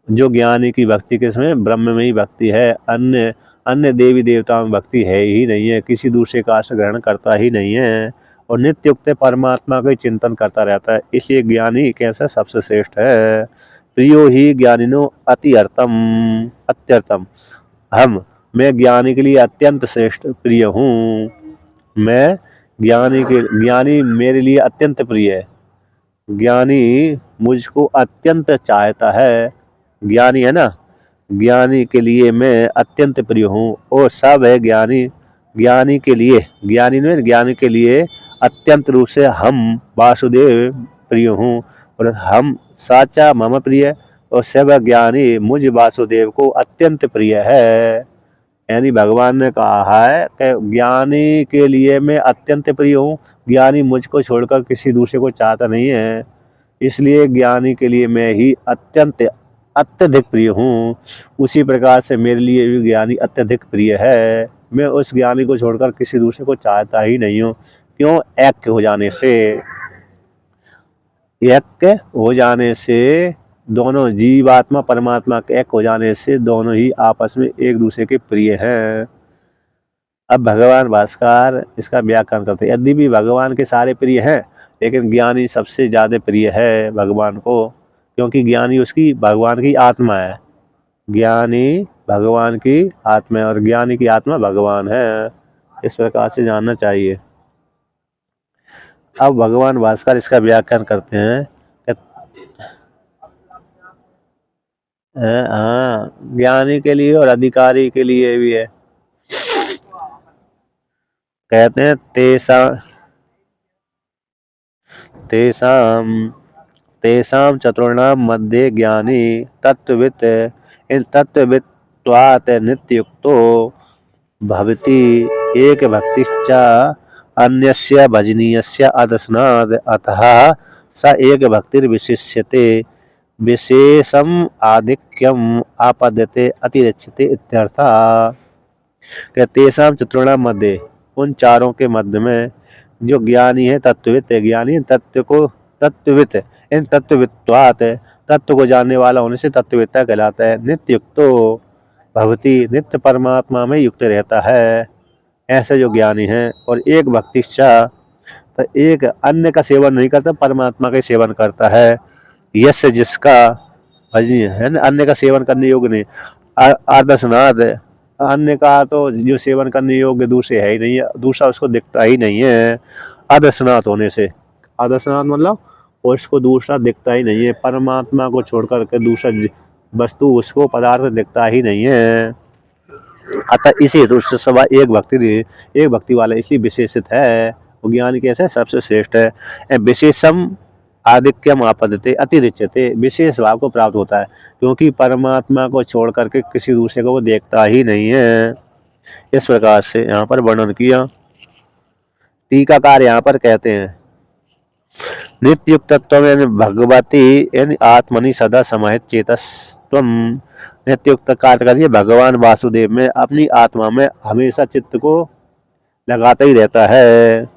S1: जो ज्ञानी की भक्ति किसमें, ब्रह्म में ही भक्ति है, अन्य अन्य देवी देवताओं में भक्ति है ही नहीं है, किसी दूसरे का आश्रय ग्रहण करता ही नहीं है, और नित्य युक्त परमात्मा का ही चिंतन करता रहता है। इसलिए ज्ञानी कैसा सबसे श्रेष्ठ है। प्रियो ही ज्ञानिनो अत्यर्थम, मैं ज्ञानी के लिए अत्यंत श्रेष्ठ प्रिय हूँ। मैं ज्ञानी मेरे लिए अत्यंत प्रिय है, ज्ञानी मुझको अत्यंत चाहता है, ज्ञानी है ना, ज्ञानी के लिए मैं अत्यंत प्रिय हूँ। और सब है ज्ञानी, ज्ञानी के लिए, ज्ञानी के लिए अत्यंत रूप से हम वासुदेव प्रिय हूँ, और हम साचा मम प्रिय, और सब ज्ञानी मुझ वासुदेव को अत्यंत प्रिय है। यानी भगवान ने कहा है कि ज्ञानी के लिए मैं अत्यंत प्रिय हूँ, ज्ञानी मुझको छोड़कर किसी दूसरे को चाहता नहीं है, इसलिए ज्ञानी के लिए मैं ही अत्यधिक प्रिय हूँ। उसी प्रकार से मेरे लिए भी ज्ञानी अत्यधिक प्रिय है, मैं उस ज्ञानी को छोड़कर किसी दूसरे को चाहता ही नहीं हूँ। क्यों, ऐक्य हो जाने से, ऐक्य हो जाने से, दोनों जीवात्मा परमात्मा के एक हो जाने से दोनों ही आपस में एक दूसरे के प्रिय हैं। अब भगवान भास्कर इसका व्याख्यान करते हैं। यदि भी भगवान के सारे प्रिय हैं, लेकिन ज्ञानी सबसे ज़्यादा प्रिय है भगवान को, क्योंकि ज्ञानी उसकी भगवान की आत्मा है। ज्ञानी भगवान की आत्मा है और ज्ञानी की आत्मा भगवान है। इस प्रकार से जानना चाहिए। अब भगवान भास्कर इसका व्याख्यान करते हैं। हाँ, ज्ञानी के लिए और अधिकारी के लिए भी है। कहते हैं तेषाम तेषाम चतुर्णाम मध्ये ज्ञानी तत्त्ववित्, इन तत्त्ववित्वात् नित्ययुक्तो भवति एक भक्तिश्च अन्यस्य भजनीयस्य अदर्शनात्, अतः स एक भक्तिर्विशिष्यते विशेषम आधिक्यम आपद्यते अतिरिच्यते इत्यर्थः। तेषाम चतुर्णाम मध्य, उन चारों के मध्य में जो ज्ञानी है, तत्ववित् है। ज्ञानी तत्व को तत्ववित्, इन तत्ववित्वात्, तत्व को जानने वाला होने से तत्ववेत्ता कहलाता है। नित्य युक्तो भवति, नित्य परमात्मा में युक्त रहता है, ऐसे जो ज्ञानी है। और एक भक्तिश्चा, तो एक अन्य का सेवन नहीं करता, परमात्मा का सेवन करता है। यश, जिसका भजनीय है ना, अन्य का सेवन करने योग्य नहीं। आदर्शनाद, अन्य का तो जो सेवन करने योग्य दूसरे है ही नहीं है, दूसरा उसको दिखता ही नहीं है। आदर्शनाथ होने से, आदर्शनाथ मतलब उसको दूसरा दिखता ही नहीं है। परमात्मा को छोड़कर के दूसरा वस्तु, उसको पदार्थ दिखता ही नहीं है। अतः इसी हेतु सभा एक भक्ति वाला इसलिए विशेषित है। वो ज्ञान कैसे सबसे श्रेष्ठ है। विशेषम आधिक्यम आपद्यते अतिरिच्यते, विशेष भाव को प्राप्त होता है, क्योंकि परमात्मा को छोड़ करके किसी दूसरे को वो देखता ही नहीं है। इस प्रकार से यहाँ पर वर्णन किया। टीकाकार यहाँ पर कहते हैं, नित्युक्तत्व भगवती आत्मनि सदा समाहित चेतस्त्वम। नित्युक्त का अर्थ करिए भगवान वासुदेव में, अपनी आत्मा में हमेशा चित्त को लगाता ही रहता है।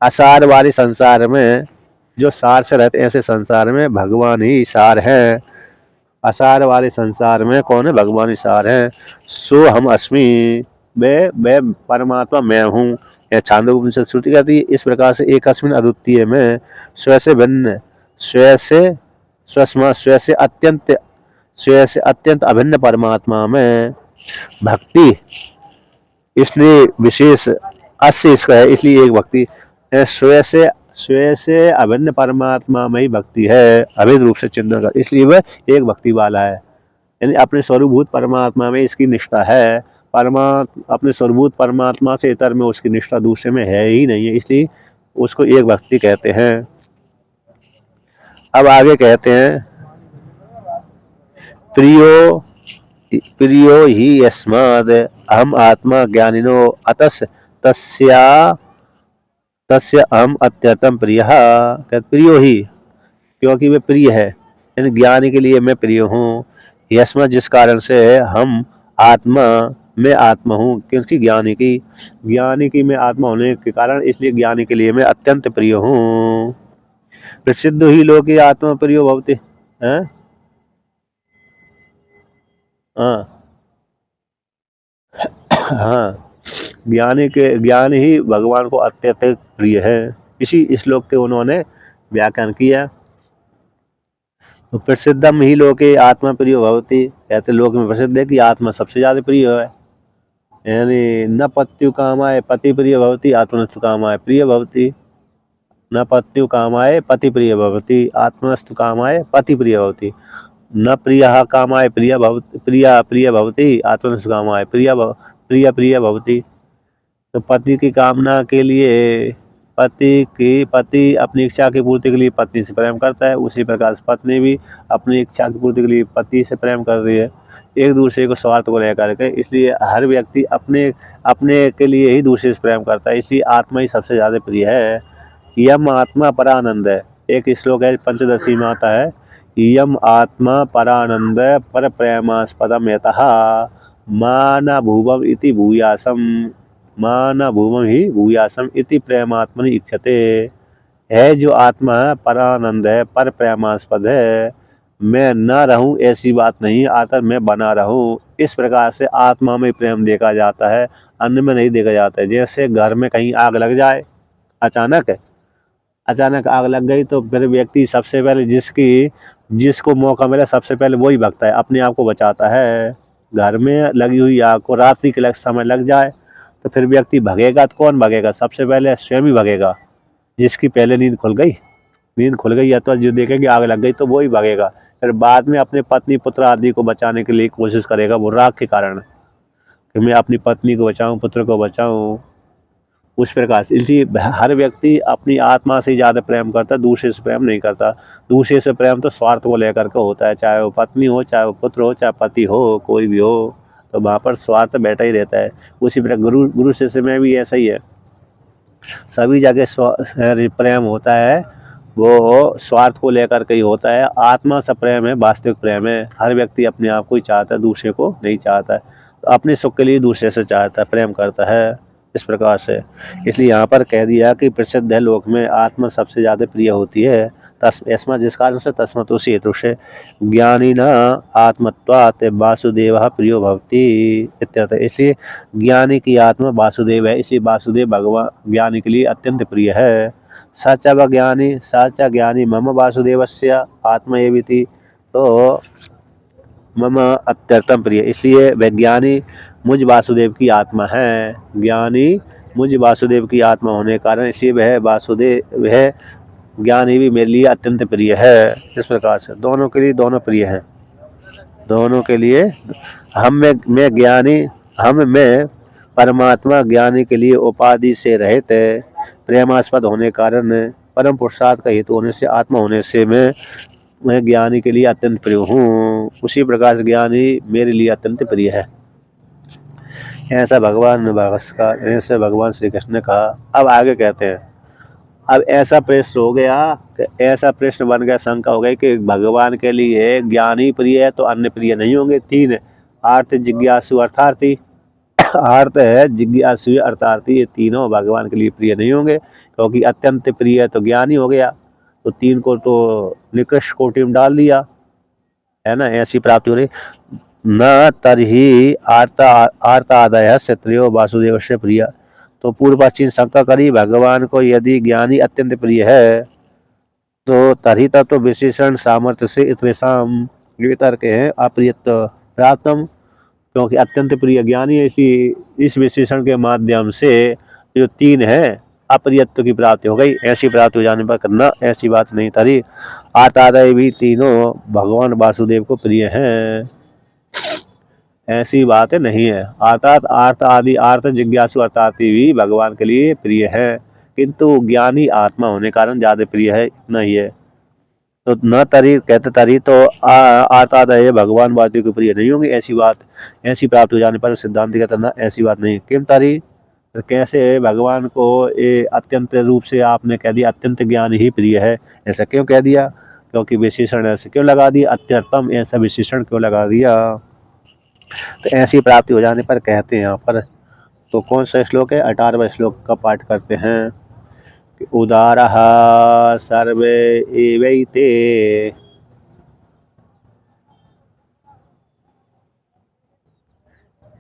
S1: असार वाले संसार में जो सार से रहते, ऐसे संसार में भगवान ही सार है। असार वाले संसार में कौन है? भगवान ही सार है। सो हम अस्मि, वे परमात्मा मैं हूँ। यह छांदोग्योपनिषद श्रुति कहती है। इस प्रकार से एक अस्मिन अद्वितीय में स्वयं से भिन्न, स्वयं से अत्यंत अभिन्न परमात्मा में भक्ति, इसलिए विशेष अस्य इसका है, इसलिए एक भक्ति स्वयं से अभिन्न परमात्मा में ही भक्ति है, अभेद रूप से चिंतन कर, इसलिए वह एक भक्ति वाला है। यानी अपने स्वरूभूत परमात्मा में इसकी निष्ठा है। अपने स्वरूभूत परमात्मा से इतर में उसकी निष्ठा दूसरे में है ही नहीं है, इसलिए उसको एक भक्ति कहते हैं। अब आगे कहते हैं, प्रियो ही यस्माद् अहम आत्मा ज्ञानिनो अतस तस्य अहम अत्यंतम प्रियः। प्रियो ही, क्योंकि वे प्रिय है, यानी ज्ञानी के लिए मैं प्रिय हूँ। यस्माद्, जिस कारण से हम आत्मा, मैं आत्मा हूँ, क्योंकि ज्ञानी की मैं आत्मा होने के कारण, इसलिए ज्ञानी के लिए मैं अत्यंत प्रिय हूँ। प्रसिद्ध ही लोग आत्मा प्रियो भवति। हाँ हाँ, ज्ञान ही भगवान को अत्यधिक प्रिय है। इसी श्लोक के उन्होंने व्याख्यान किया। तो प्रसिद्धम ही लोके आत्मा प्रिय भवति, कहते लोक में प्रसिद्ध है कि आत्मा सबसे ज्यादा प्रिय है। यानी न पत्यु कामाय पति प्रिय भवति, आत्मनस्तु कामाय प्रिय भवति। न पत्यु कामाय पति प्रिय भवति, आत्मनस्तु कामाय पति प्रिय भवति। न प्रियः कामाय प्रिय भवति, आत्मनस्तु कामाय प्रिय भवति। तो पति की कामना के लिए पति अपनी इच्छा की पूर्ति के लिए पत्नी से प्रेम करता है, उसी प्रकार से पत्नी भी अपनी इच्छा की पूर्ति के लिए पति से प्रेम कर रही है, एक दूसरे को स्वार्थ को लेकर के। इसलिए हर व्यक्ति अपने के लिए ही दूसरे से प्रेम करता है, इसलिए आत्मा ही सबसे ज्यादा प्रिय है। यम आत्मा परानंद है, एक श्लोक है पंचदशी माता है, यम आत्मा परानंद पर प्रेमास्पदम यतः मान भूवम इति भूयासम, मान भूमि ही भूयासम इति प्रेमात्मनि इच्छते। है जो आत्मा है परानंद है, पर प्रेमास्पद है, मैं न रहूं ऐसी बात नहीं, आकर मैं बना रहूं। इस प्रकार से आत्मा में प्रेम देखा जाता है, अन्न में नहीं देखा जाता है। जैसे घर में कहीं आग लग जाए, अचानक अचानक आग लग गई, तो फिर व्यक्ति सबसे पहले जिसको मौका मिला सबसे पहले वही भागता है, अपने आप को बचाता है। घर में लगी हुई आग को रात्रि के समय लग जाए तो फिर व्यक्ति भगेगा, तो कौन भगेगा? सबसे पहले स्वयं ही भगेगा, जिसकी पहले नींद खुल गई या तो जो देखेगी आग लग गई तो वो ही भागेगा। फिर बाद में अपने पत्नी पुत्र आदि को बचाने के लिए कोशिश करेगा, वो राग के कारण, कि मैं अपनी पत्नी को बचाऊं, पुत्र को बचाऊं, उस प्रकार से। इसलिए हर व्यक्ति अपनी आत्मा से ज़्यादा प्रेम करता है, दूसरे से प्रेम नहीं करता। दूसरे से प्रेम तो स्वार्थ को लेकर के होता है, चाहे वो पत्नी हो, चाहे वो पुत्र हो, चाहे पति हो, कोई भी हो, तो वहाँ पर स्वार्थ बैठा ही रहता है। उसी प्रकार गुरु शिष्य में भी ऐसा ही है, सभी जगह प्रेम होता है, वो स्वार्थ को लेकर के ही होता है। आत्मा से प्रेम है, वास्तविक प्रेम है। हर व्यक्ति अपने आप को ही चाहता है, दूसरे को नहीं चाहता है। तो अपने सुख के लिए दूसरे से चाहता है, प्रेम करता है, इस प्रकार से। इसलिए यहाँ पर कह दिया कि प्रसिद्ध है लोक में आत्मा सबसे ज़्यादा प्रिय होती है। तस्मा जिस कारण से तस्मत उसी हेतु से ज्ञानी न आत्मत्वात् वासुदेव प्रियो भवति इत्यर्थ। इसलिए ज्ञानी की आत्मा वासुदेव है, इसलिए वासुदेव भगवान ज्ञानी के लिए अत्यंत प्रिय है। सच्चा ज्ञानी मम वासुदेवस्य आत्मा एविति, तो मम अत्यंतम प्रिय, इसलिए वैज्ञानी मुझ वासुदेव की आत्मा है। ज्ञानी मुझ वासुदेव की आत्मा होने के कारण इसलिए वह ज्ञानी भी मेरे लिए अत्यंत प्रिय है। इस प्रकार से दोनों के लिए दोनों प्रिय हैं, दोनों के लिए। हम में परमात्मा ज्ञानी के लिए उपाधि से रहित है, प्रेमास्पद होने के कारण, परम पुरुषार्थ का हेतु होने से, आत्मा होने से मैं ज्ञानी के लिए अत्यंत प्रिय हूँ। उसी प्रकार से ज्ञानी मेरे लिए अत्यंत प्रिय है। ऐसा भगवान श्री कृष्ण ने कहा। अब आगे कहते हैं, अब ऐसा प्रश्न हो गया, ऐसा प्रश्न बन गया, शंका हो गई कि भगवान के लिए ज्ञानी प्रिय है तो अन्य प्रिय नहीं होंगे। तीन आर्त, जिज्ञासु, अर्थार्थी। आर्त है, जिज्ञासु, अर्थार्थी, ये तीनों भगवान के लिए प्रिय नहीं होंगे, क्योंकि अत्यंत प्रिय है तो ज्ञानी हो गया, तो तीन को तो निकृष्ट कोटि में डाल दिया, है ना। ऐसी प्राप्ति हो रही। न तरही आर्तादय क्षत्रियो वासुदेव से प्रिय। तो पूर्व पश्चिम शंका करी, भगवान को यदि ज्ञानी अत्यंत प्रिय है तो तरही तत्व विशेषण सामर्थ्य से इतरेशम, ये तर्क है अप्रियत प्राप्तम, क्योंकि अत्यंत प्रिय ज्ञानी इस विशेषण के माध्यम से जो तीन है अप्रियत्व की प्राप्ति हो गई। ऐसी प्राप्ति हो जाने पर करना, ऐसी बात नहीं तरी। आर्तादय भी तीनों भगवान वासुदेव को प्रिय हैं, ऐसी बात नहीं है। अर्थात आर्त आदि, आर्त, जिज्ञासु, अर्थार्थी भी भगवान के लिए प्रिय है, किंतु ज्ञानी आत्मा होने के कारण ज्यादा प्रिय है, इतना ही है। तो न तरी कहते तरी तो आर्तादय भगवान वासुदेव के प्रिय नहीं होंगे, ऐसी प्राप्त हो जाने पर सिद्धांत कहता ना, ऐसी बात नहीं। किम तरी, तो कैसे भगवान को ये अत्यंत रूप से आपने कह दिया अत्यंत ज्ञान ही प्रिय है, ऐसा क्यों कह दिया? क्योंकि विशेषण ऐसे क्यों लगा दिया, अत्यर्थम ऐसा विशेषण क्यों लगा दिया? तो ऐसी प्राप्ति हो जाने पर कहते हैं यहाँ पर। तो कौन सा श्लोक है? 18वां श्लोक का पाठ करते हैं। उदारः सर्वे एवैते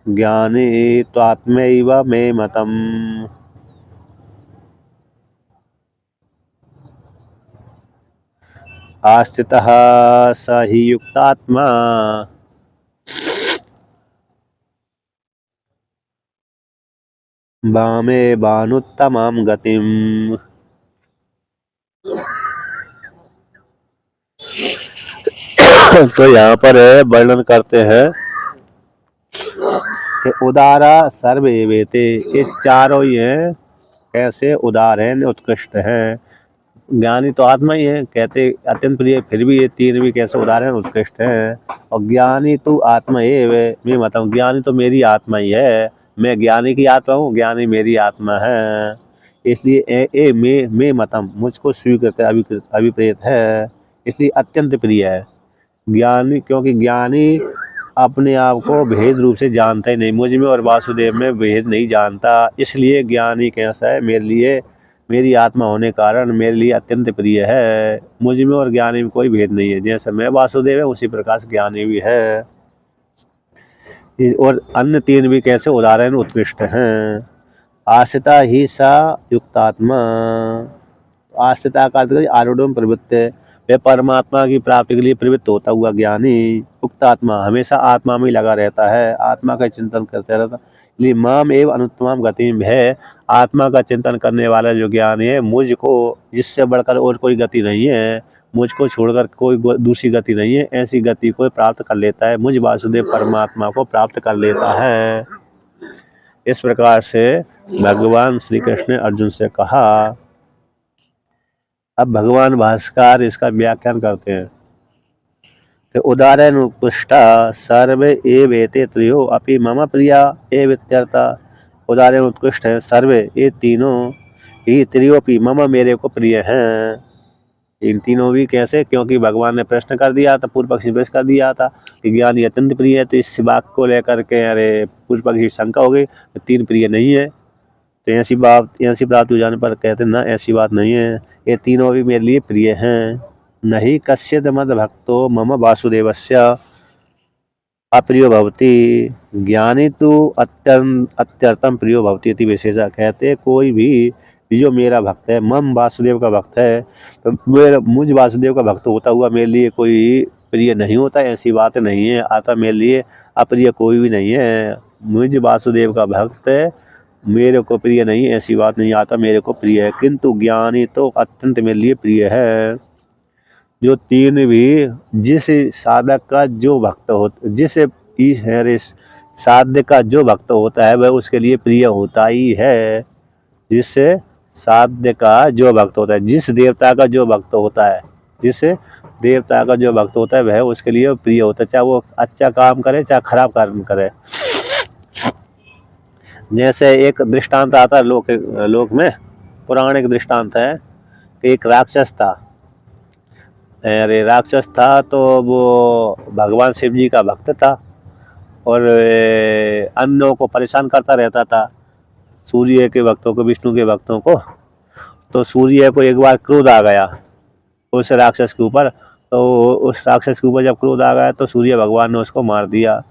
S1: ज्ञानी त्वात्मैव मे मतम्। आस्थितः स हि युक्तात्मा वामे वानुत्तमां गतिम्। तो यहाँ पर वर्णन करते हैं कि उदारा सर्वे वेते, ये चारों ही हैं, कैसे उदार हैं, उत्कृष्ट हैं। ज्ञानी तो आत्मा ही है, कहते अत्यंत प्रिय, फिर भी ये तीन भी कैसे उदार हैं, उत्कृष्ट हैं। और ज्ञानी तो आत्मा ये मैं मतलब ज्ञानी तो मेरी आत्मा ही है, मैं ज्ञानी की आत्मा हूँ, ज्ञानी मेरी आत्मा है। इसलिए मैं मतम, मुझको स्वीकृत अभिप्रेत है, इसलिए अत्यंत प्रिय है ज्ञानी, क्योंकि ज्ञानी अपने आप को भेद रूप से जानता ही नहीं, मुझ में और वासुदेव में भेद नहीं जानता, इसलिए ज्ञानी कैसा है, मेरे लिए, मेरी आत्मा होने के कारण मेरे लिए अत्यंत प्रिय है। मुझ में और ज्ञानी में कोई भेद नहीं है, जैसे मैं वासुदेव है उसी प्रकार से ज्ञानी भी है। और अन्य तीन भी कैसे उदाहरण उत्कृष्ट हैं। आश्रिता ही सा युक्तात्मा, आश्रिता का अर्थ है आरूढ़ प्रवृत्त, वह परमात्मा की प्राप्ति के लिए प्रवृत्त होता हुआ ज्ञानी। युक्तात्मा हमेशा आत्मा में लगा रहता है, आत्मा का चिंतन करते रहता है। इसलिए माम एवं अनुत्तम गति है, आत्मा का चिंतन करने वाला जो ज्ञानी है, मुझको जिससे बढ़कर और कोई गति नहीं है, मुझको छोड़कर कोई दूसरी गति नहीं है, ऐसी गति को प्राप्त कर लेता है, मुझ वासुदेव परमात्मा को प्राप्त कर लेता है। इस प्रकार से भगवान श्री कृष्ण ने अर्जुन से कहा। अब भगवान भास्कर इसका व्याख्यान करते हैं। तो उदाहरण उत्कृष्टा सर्वे एवेते त्रयो अपि मम प्रिया एव इत्यर्था। उदाहरण उत्कृष्ट है, सर्वे ये तीनों ही त्रियोपि मम मेरे को प्रिय हैं। इन तीनों भी कैसे, क्योंकि भगवान ने प्रश्न कर दिया था, पूर्व पक्षी प्रश्न कर दिया था कि ज्ञानी अत्यंत प्रिय है, तो इस वाक्य को लेकर के अरे पूर्व पक्षी शंका हो गई, तीन प्रिय नहीं है। तो ऐसी प्राप्ति हो जाने पर कहते ना, ऐसी बात नहीं है, ये तीनों भी मेरे लिए प्रिय हैं। नहीं कश्चित् मद भक्तो मम वासुदेवस्य अप्रियो भवति, ज्ञानी तो अत्यर्थम प्रियो भवति इति विशेषा। कहते कोई भी जो मेरा भक्त है, मम वासुदेव का भक्त है, तो मुझ वासुदेव का भक्त होता हुआ मेरे लिए कोई प्रिय नहीं होता, ऐसी बात नहीं है। आता मेरे लिए अप्रिय कोई भी नहीं है, मुझ वासुदेव का भक्त है, मेरे को प्रिय नहीं, ऐसी बात नहीं। आता मेरे को प्रिय है, किंतु ज्ञानी तो अत्यंत मेरे लिए प्रिय है। जो तीन भी जिस साधक का जो भक्त होता, जिस साध्य का जो भक्त होता है, वह उसके लिए प्रिय होता ही है। जिससे साध्य का जो भक्त होता है, जिस देवता का जो भक्त होता है, जिस देवता का जो भक्त होता है, वह उसके लिए प्रिय होता है, चाहे वो अच्छा काम करे चाहे खराब काम करे। जैसे एक दृष्टांत आता है लोक में, पौराणिक दृष्टांत है कि एक राक्षस था। अरे राक्षस था तो वो भगवान शिव जी का भक्त था और अन्यों को परेशान करता रहता था, सूर्य के भक्तों को, विष्णु के भक्तों को। तो सूर्य को एक बार क्रोध आ गया उस राक्षस के ऊपर, तो उस राक्षस के ऊपर जब क्रोध आ गया तो सूर्य भगवान ने उसको मार दिया।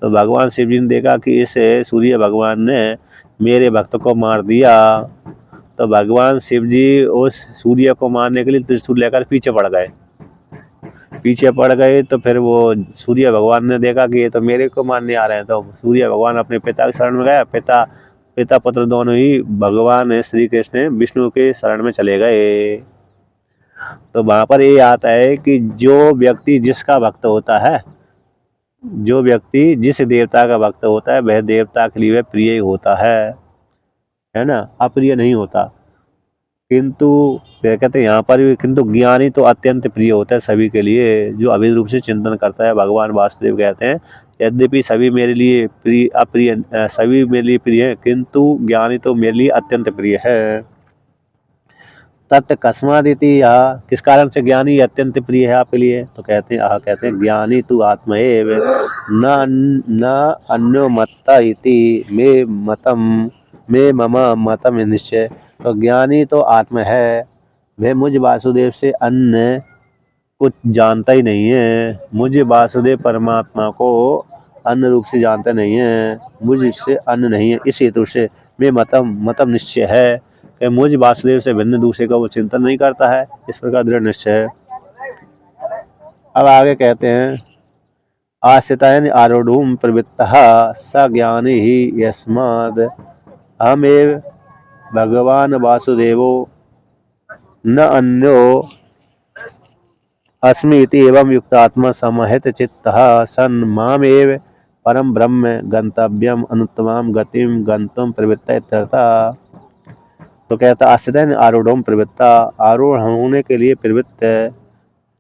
S1: तो भगवान शिव जी ने देखा कि इस सूर्य भगवान ने मेरे भक्त को मार दिया, तो भगवान शिव जी उस सूर्य को मारने के लिए त्रिशूल लेकर पीछे पड़ गए। तो फिर वो सूर्य भगवान ने देखा कि ये तो मेरे को मारने आ रहे हैं, तो सूर्य भगवान अपने पिता के शरण में गया। पिता पुत्र दोनों ही भगवान श्री कृष्ण विष्णु के शरण में चले गए। तो वहां पर ये आता है कि जो व्यक्ति जिसका भक्त होता है, जो व्यक्ति जिस देवता का भक्त होता है, वह देवता के लिए वह प्रिय होता है ना, अप्रिय नहीं होता। किंतु कहते हैं यहाँ पर भी, किंतु ज्ञानी तो अत्यंत प्रिय होता है सभी के लिए, जो अभिन्न रूप से चिंतन करता है। भगवान वासुदेव कहते हैं यद्यपि सभी मेरे लिए अप्रिय, सभी मेरे लिए प्रिय है, किंतु ज्ञानी तो मेरे लिए अत्यंत प्रिय है। तत् कस्मादिति, यह किस कारण से ज्ञानी अत्यंत प्रिय है आपके लिए, तो कहते हैं ज्ञानी तु आत्मा एव न अन्यो मत्ता इति मे मम मतम निश्चय। तो ज्ञानी तो आत्मा है, वह मुझ वासुदेव से अन्य कुछ जानता ही नहीं है, मुझ वासुदेव परमात्मा को अन्य रूप से जानता नहीं है, मुझ इससे अन्य नहीं है। इस हेतु से मैं मतम निश्चय है कि मुझ वासुदेव से भिन्न दूसरे का वो चिंतन नहीं करता है, इस प्रकार दृढ़ निश्चय है। अब आगे कहते हैं आश्रितायन आरूढ़ प्रवृत्तः स ज्ञानी ही यस्माद् अहमेव भगवान वासुदेवो न अन्यो अस्मि इति एवं युक्तात्मा समहित चित्तः सन् मामेव परम ब्रह्म गंतव्यम अनुत्तमां गतिम गंतुम प्रवृत्ता इत्यर्थः। तो कहता आश्रित आरूढ़ प्रवृत्ता, आरोहण होने के लिए प्रवृत्त है,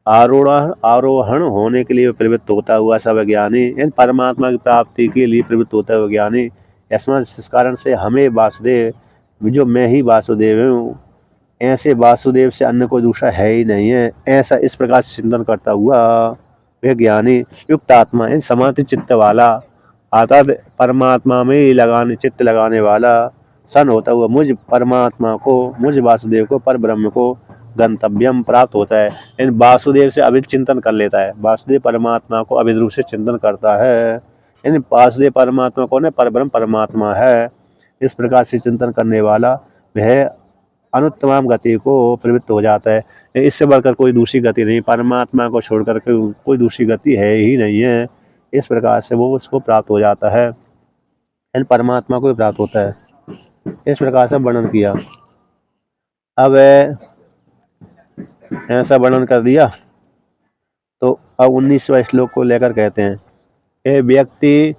S1: आरोहण होने के लिए प्रवृत्त होता हुआ सब ज्ञानी, परमात्मा की प्राप्ति के लिए प्रवृत्त होता हुआ ज्ञानी। इस कारण से हमें वासुदेव, जो मैं ही वासुदेव हूँ, ऐसे वासुदेव से अन्य कोई दूसरा है ही नहीं है, ऐसा इस प्रकार से चिंतन करता हुआ वह ज्ञानी युक्त आत्मा है, समाधि चित्त वाला, अर्थात परमात्मा में चित्त लगाने वाला सन होता हुआ मुझ परमात्मा को, मुझ वासुदेव को, पर ब्रह्म को गंतव्यम प्राप्त होता है। इन वासुदेव से अभिन्न चिंतन कर लेता है, वासुदेव परमात्मा को अभिन्न रूप से चिंतन करता है। यानी वासुदेव परमात्मा कौन है? परब्रह्म परमात्मा है। इस प्रकार से चिंतन करने वाला वह अनुत्तम गति को प्रवृत्त हो जाता है। इससे बढ़कर कोई दूसरी गति नहीं, परमात्मा को छोड़कर के कोई दूसरी गति है ही नहीं है। इस प्रकार से वो उसको प्राप्त हो जाता है, यानी परमात्मा को ही प्राप्त होता है। इस प्रकार से वर्णन किया। अब ऐसा वर्णन कर दिया तो अब 19वें श्लोक को लेकर कहते हैं, ये व्यक्ति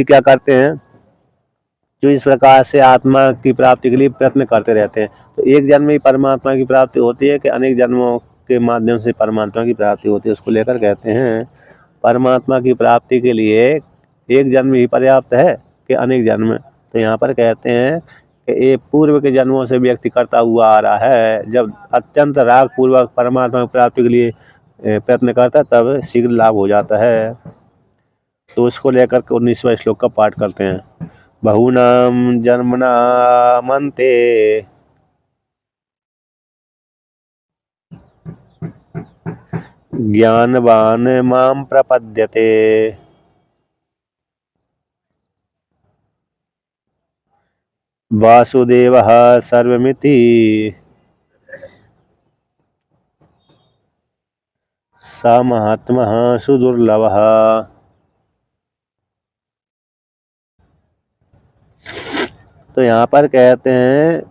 S1: क्या करते हैं, जो इस प्रकार से आत्मा की प्राप्ति के लिए प्रयत्न करते रहते हैं। तो एक जन्म में ही परमात्मा की प्राप्ति होती है कि अनेक जन्मों के माध्यम से परमात्मा की प्राप्ति होती है? उसको लेकर कहते हैं, परमात्मा की प्राप्ति के लिए एक जन्म ही पर्याप्त है कि अनेक जन्म? तो यहाँ पर कहते हैं कि ये पूर्व के जन्मों से व्यक्ति करता हुआ आ रहा है। जब अत्यंत राग पूर्वक परमात्मा की प्राप्ति के लिए प्रयत्न करता है तब शीघ्र लाभ हो जाता है। तो उसको लेकर के 19वें श्लोक का पाठ करते हैं। बहूनां जन्मनामन्ते ज्ञानवान् मां प्रपद्यते वासुदेवः सर्वमिति स महात्मः सुदुर्लभः। तो यहाँ पर कहते हैं,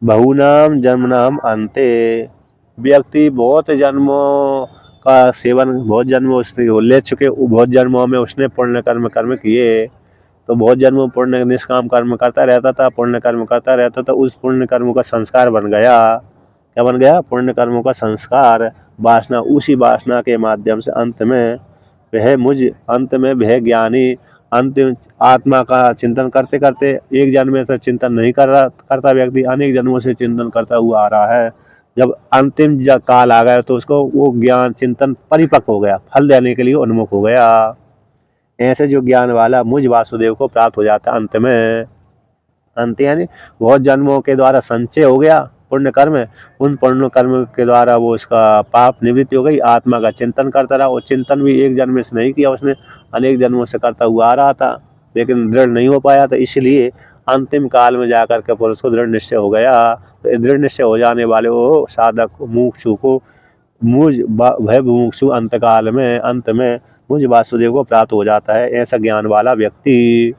S1: बहुनाम जन्मनाम अंते, व्यक्ति बहुत जन्मों का सेवन, बहुत जन्मों उसने ले चुके, बहुत जन्मों में उसने पुण्य कर्म किए। तो बहुत जन्मों पुण्य निष्काम कर्म करता रहता था, पुण्य कर्म करता रहता था। उस पुण्य कर्मों का संस्कार बन गया। क्या बन गया? पुण्य कर्मों का संस्कार, वासना। उसी वासना के माध्यम से अंत में वह ज्ञानी अंतिम आत्मा का चिंतन करते करते, एक जन्म से चिंतन नहीं करता व्यक्ति, अनेक जन्मों से चिंतन करता हुआ आ रहा है। जब अंतिम काल आ गया तो उसको वो ज्ञान चिंतन परिपक्व हो गया, फल देने के लिए उन्मुख हो गया। ऐसे जो ज्ञान वाला मुझ वासुदेव को प्राप्त हो जाता है अंत में। अंत यानी बहुत जन्मों के द्वारा संचय हो गया पुण्य कर्म, उन पुण्य कर्म के द्वारा वो उसका पाप निवृत्ति हो गई। आत्मा का चिंतन करता रहा, वो चिंतन भी एक जन्म से नहीं किया उसने, अनेक जन्मों से करता हुआ आ रहा था, लेकिन दृढ़ नहीं हो पाया था। इसलिए अंतिम काल में जाकर के पुरुष को दृढ़ निश्चय हो गया। तो दृढ़ निश्चय हो जाने वाले वो साधक मुमुक्षु को भय मुमुक्षु अंत में मुझ वासुदेव को प्राप्त हो जाता है। ऐसा ज्ञान वाला व्यक्ति,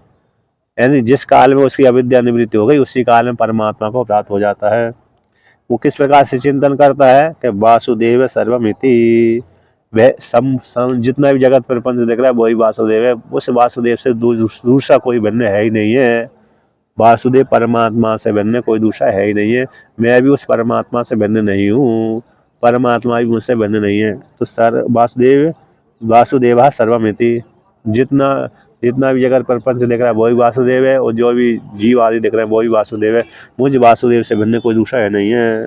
S1: यानी जिस काल में उसकी अविद्या निवृत्ति हो गई उसी काल में परमात्मा को प्राप्त हो जाता है। वो किस प्रकार से चिंतन करता है कि वासुदेव सर्वमिति, वह जितना भी जगत प्रपंच दिख रहा है वही वासुदेव है। उस वासुदेव से दूसरा कोई भिन्न है ही नहीं है। वासुदेव परमात्मा से भिन्न कोई दूसरा है ही नहीं है। मैं भी उस परमात्मा से भिन्न नहीं हूँ, परमात्मा भी मुझसे भिन्न नहीं है। तो वासुदेवा सर्वमिति, जितना भी जगत प्रपंच दिख रहा है वही वासुदेव है, और जो भी जीव आदि दिख रहे हैं वही वासुदेव है। मुझ वासुदेव से भिन्न कोई दूसरा है नहीं है।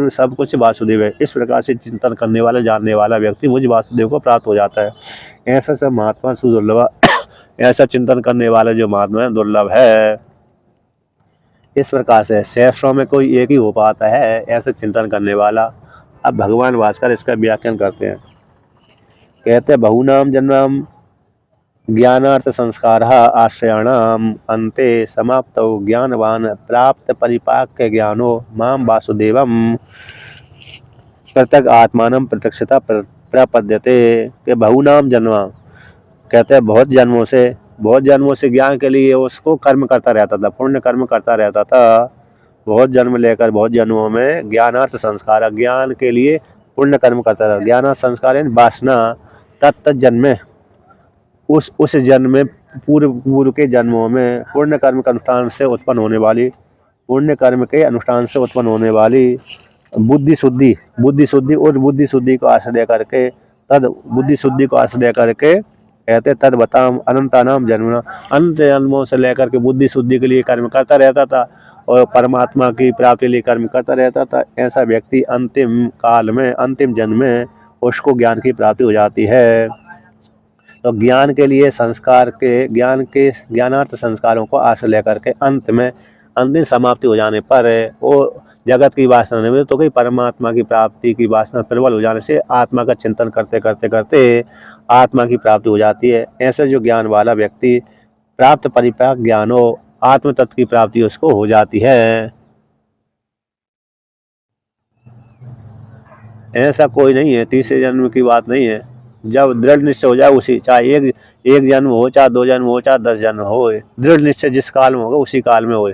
S1: सब कुछ वासुदेव है। इस प्रकार से चिंतन करने वाला, जानने वाला व्यक्ति मुझ वासुदेव को प्राप्त हो जाता है। ऐसा सब महात्मा सुदुर्लभ, ऐसा चिंतन करने वाला जो महात्मा है दुर्लभ है। इस प्रकार से सहस्रों में कोई एक ही हो पाता है ऐसा चिंतन करने वाला। अब भगवान भास्कर इसका व्याख्यान करते हैं। कहते हैं, बहुनाम जन्म ज्ञानार्थ संस्कार आश्रयाणाम अन्ते समाप्तौ ज्ञानवान प्राप्त परिपाक्य ज्ञानो माम वासुदेवम पृथक आत्मानं प्रत्यक्षता प्रपद्यते। के बहुनाम जन्म, कहते हैं बहुत जन्मों से ज्ञान के लिए उसको कर्म करता रहता था, पुण्य कर्म करता रहता था। बहुत जन्म लेकर बहुत जन्मों में ज्ञानार्थ संस्कार, ज्ञान के लिए पुण्य कर्म करता था। ज्ञानार्थ संस्कार यानी वासना, तत्त जन्म उस जन्म में पूर्व के जन्मों में पुण्य कर्म के अनुष्ठान से उत्पन्न होने वाली बुद्धि शुद्धि और बुद्धि शुद्धि को आश्रय करके कहते तद बताम अनंतानाम जन्मना, अनंत जन्मों से लेकर के बुद्धि शुद्धि के लिए कर्म करता रहता था और परमात्मा की प्राप्ति के लिए कर्म करता रहता था। ऐसा व्यक्ति अंतिम काल में, अंतिम जन्म में उसको ज्ञान की प्राप्ति हो जाती है। तो ज्ञान के लिए ज्ञानार्थ संस्कारों को आश्रय लेकर के अंत में अंतिम समाप्ति हो जाने पर वो जगत की वासना नहीं मिले तो कहीं परमात्मा की प्राप्ति की वासना प्रबल हो जाने से आत्मा का चिंतन करते करते करते आत्मा की प्राप्ति हो जाती है। ऐसे जो ज्ञान वाला व्यक्ति प्राप्त परिपाक ज्ञान हो, आत्म तत्व की प्राप्ति उसको हो जाती है। ऐसा कोई नहीं है, तीसरे जन्म की बात नहीं है। जब दृढ़ निश्चय हो जाए उसी, चाहे एक जन्म हो, चाहे 2 जन्म हो, चाहे 10 जन्म हो, दृढ़ निश्चय जिस काल में होगा उसी काल में होए।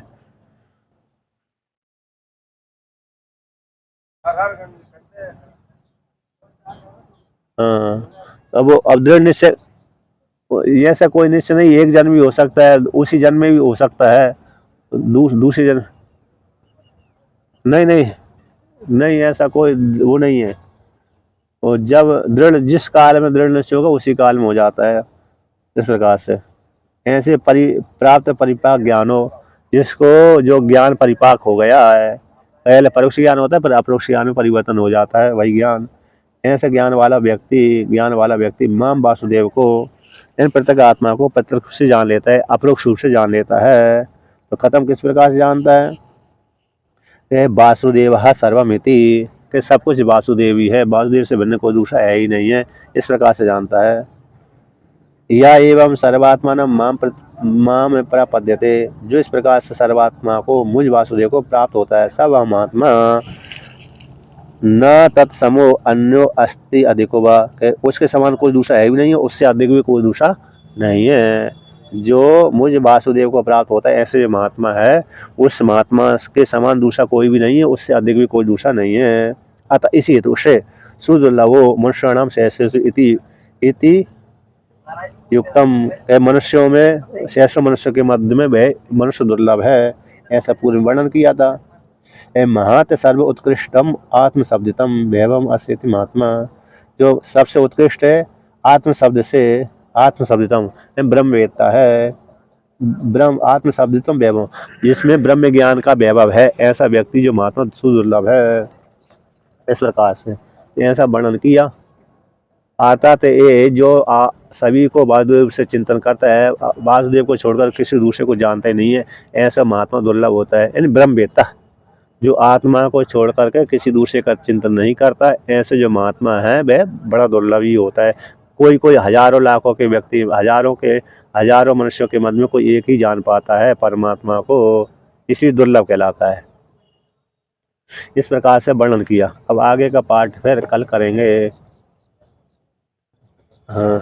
S1: हाँ, अब दृढ़ निश्चय ऐसा कोई निश्चय नहीं, एक जन्म भी हो सकता है, उसी जन्म में भी हो सकता है, दूसरे जन्म। नहीं नहीं नहीं, ऐसा कोई वो नहीं है। और जब दृढ़ जिस काल में दृढ़ निश्चय होगा उसी काल में हो जाता है। इस प्रकार से ऐसे प्राप्त परिपाक ज्ञान हो, जिसको जो ज्ञान परिपाक हो गया है, पहले परोक्ष ज्ञान होता है फिर अपरोक्ष ज्ञान में परिवर्तन हो जाता है वही ज्ञान। ऐसे ज्ञान वाला व्यक्ति माम वासुदेव को, इन प्रत्येक आत्मा को प्रत्यक्ष रूप से जान लेता है, अपरोक्ष रूप से जान लेता है। तो खत्म किस प्रकार से जानता है कि वासुदेव सर्वमिति, कि सब कुछ वासुदेव ही है, वासुदेव से भिन्न कोई दूसरा है ही नहीं है, इस प्रकार से जानता है। या एवं सर्वात्मान माम प्रपद्यते, जो इस प्रकार से सर्वात्मा को मुझ वासुदेव को प्राप्त होता है। सब हम आत्मा न तत्समो अन्यो अस्ति अधिको वा, उसके समान कोई दूसरा है भी नहीं है, उससे अधिक भी कोई दूसरा नहीं है। जो मुझ वासुदेव को प्राप्त होता है ऐसे जो महात्मा है, उस महात्मा के समान दूसरा कोई भी नहीं है, उससे अधिक भी कोई दूसरा नहीं है। अतः इसी हेतु से सुदुर्लभो मनुष्याणाम सहस्रेषु इति युक्तम, मनुष्यों में सहस्र मनुष्यों के मध्य में वह मनुष्य दुर्लभ है, ऐसा पूर्व वर्णन किया था। महात सर्व उत्कृष्टम आत्मशब्दितम वैभवम अस्यति महात्मा, जो सबसे उत्कृष्ट है आत्म शब्द से, आत्मशब्दितम ब्रह्मवेत्ता है, ब्रह्म आत्मशब्दितम वैभव, जिसमें ब्रह्म ज्ञान का वैभव है, ऐसा व्यक्ति जो महात्मा सुदुर्लभ है। इस प्रकार से ऐसा वर्णन किया। आता तो ये जो सभी को वासुदेव से चिंतन करता है, वासुदेव को छोड़कर किसी दूसरे को जानता ही नहीं है, ऐसा महात्मा दुर्लभ होता है। यानी ब्रह्मवेत्ता, जो आत्मा को छोड़ करके किसी दूसरे का चिंतन नहीं करता, ऐसे जो महात्मा है वह बड़ा दुर्लभ ही होता है। कोई कोई हजारों लाखों के व्यक्ति, हजारों मनुष्यों के मध्य में कोई एक ही जान पाता है परमात्मा को, इसी दुर्लभ कहलाता है। इस प्रकार से वर्णन किया। अब आगे का पाठ फिर कल करेंगे। हाँ।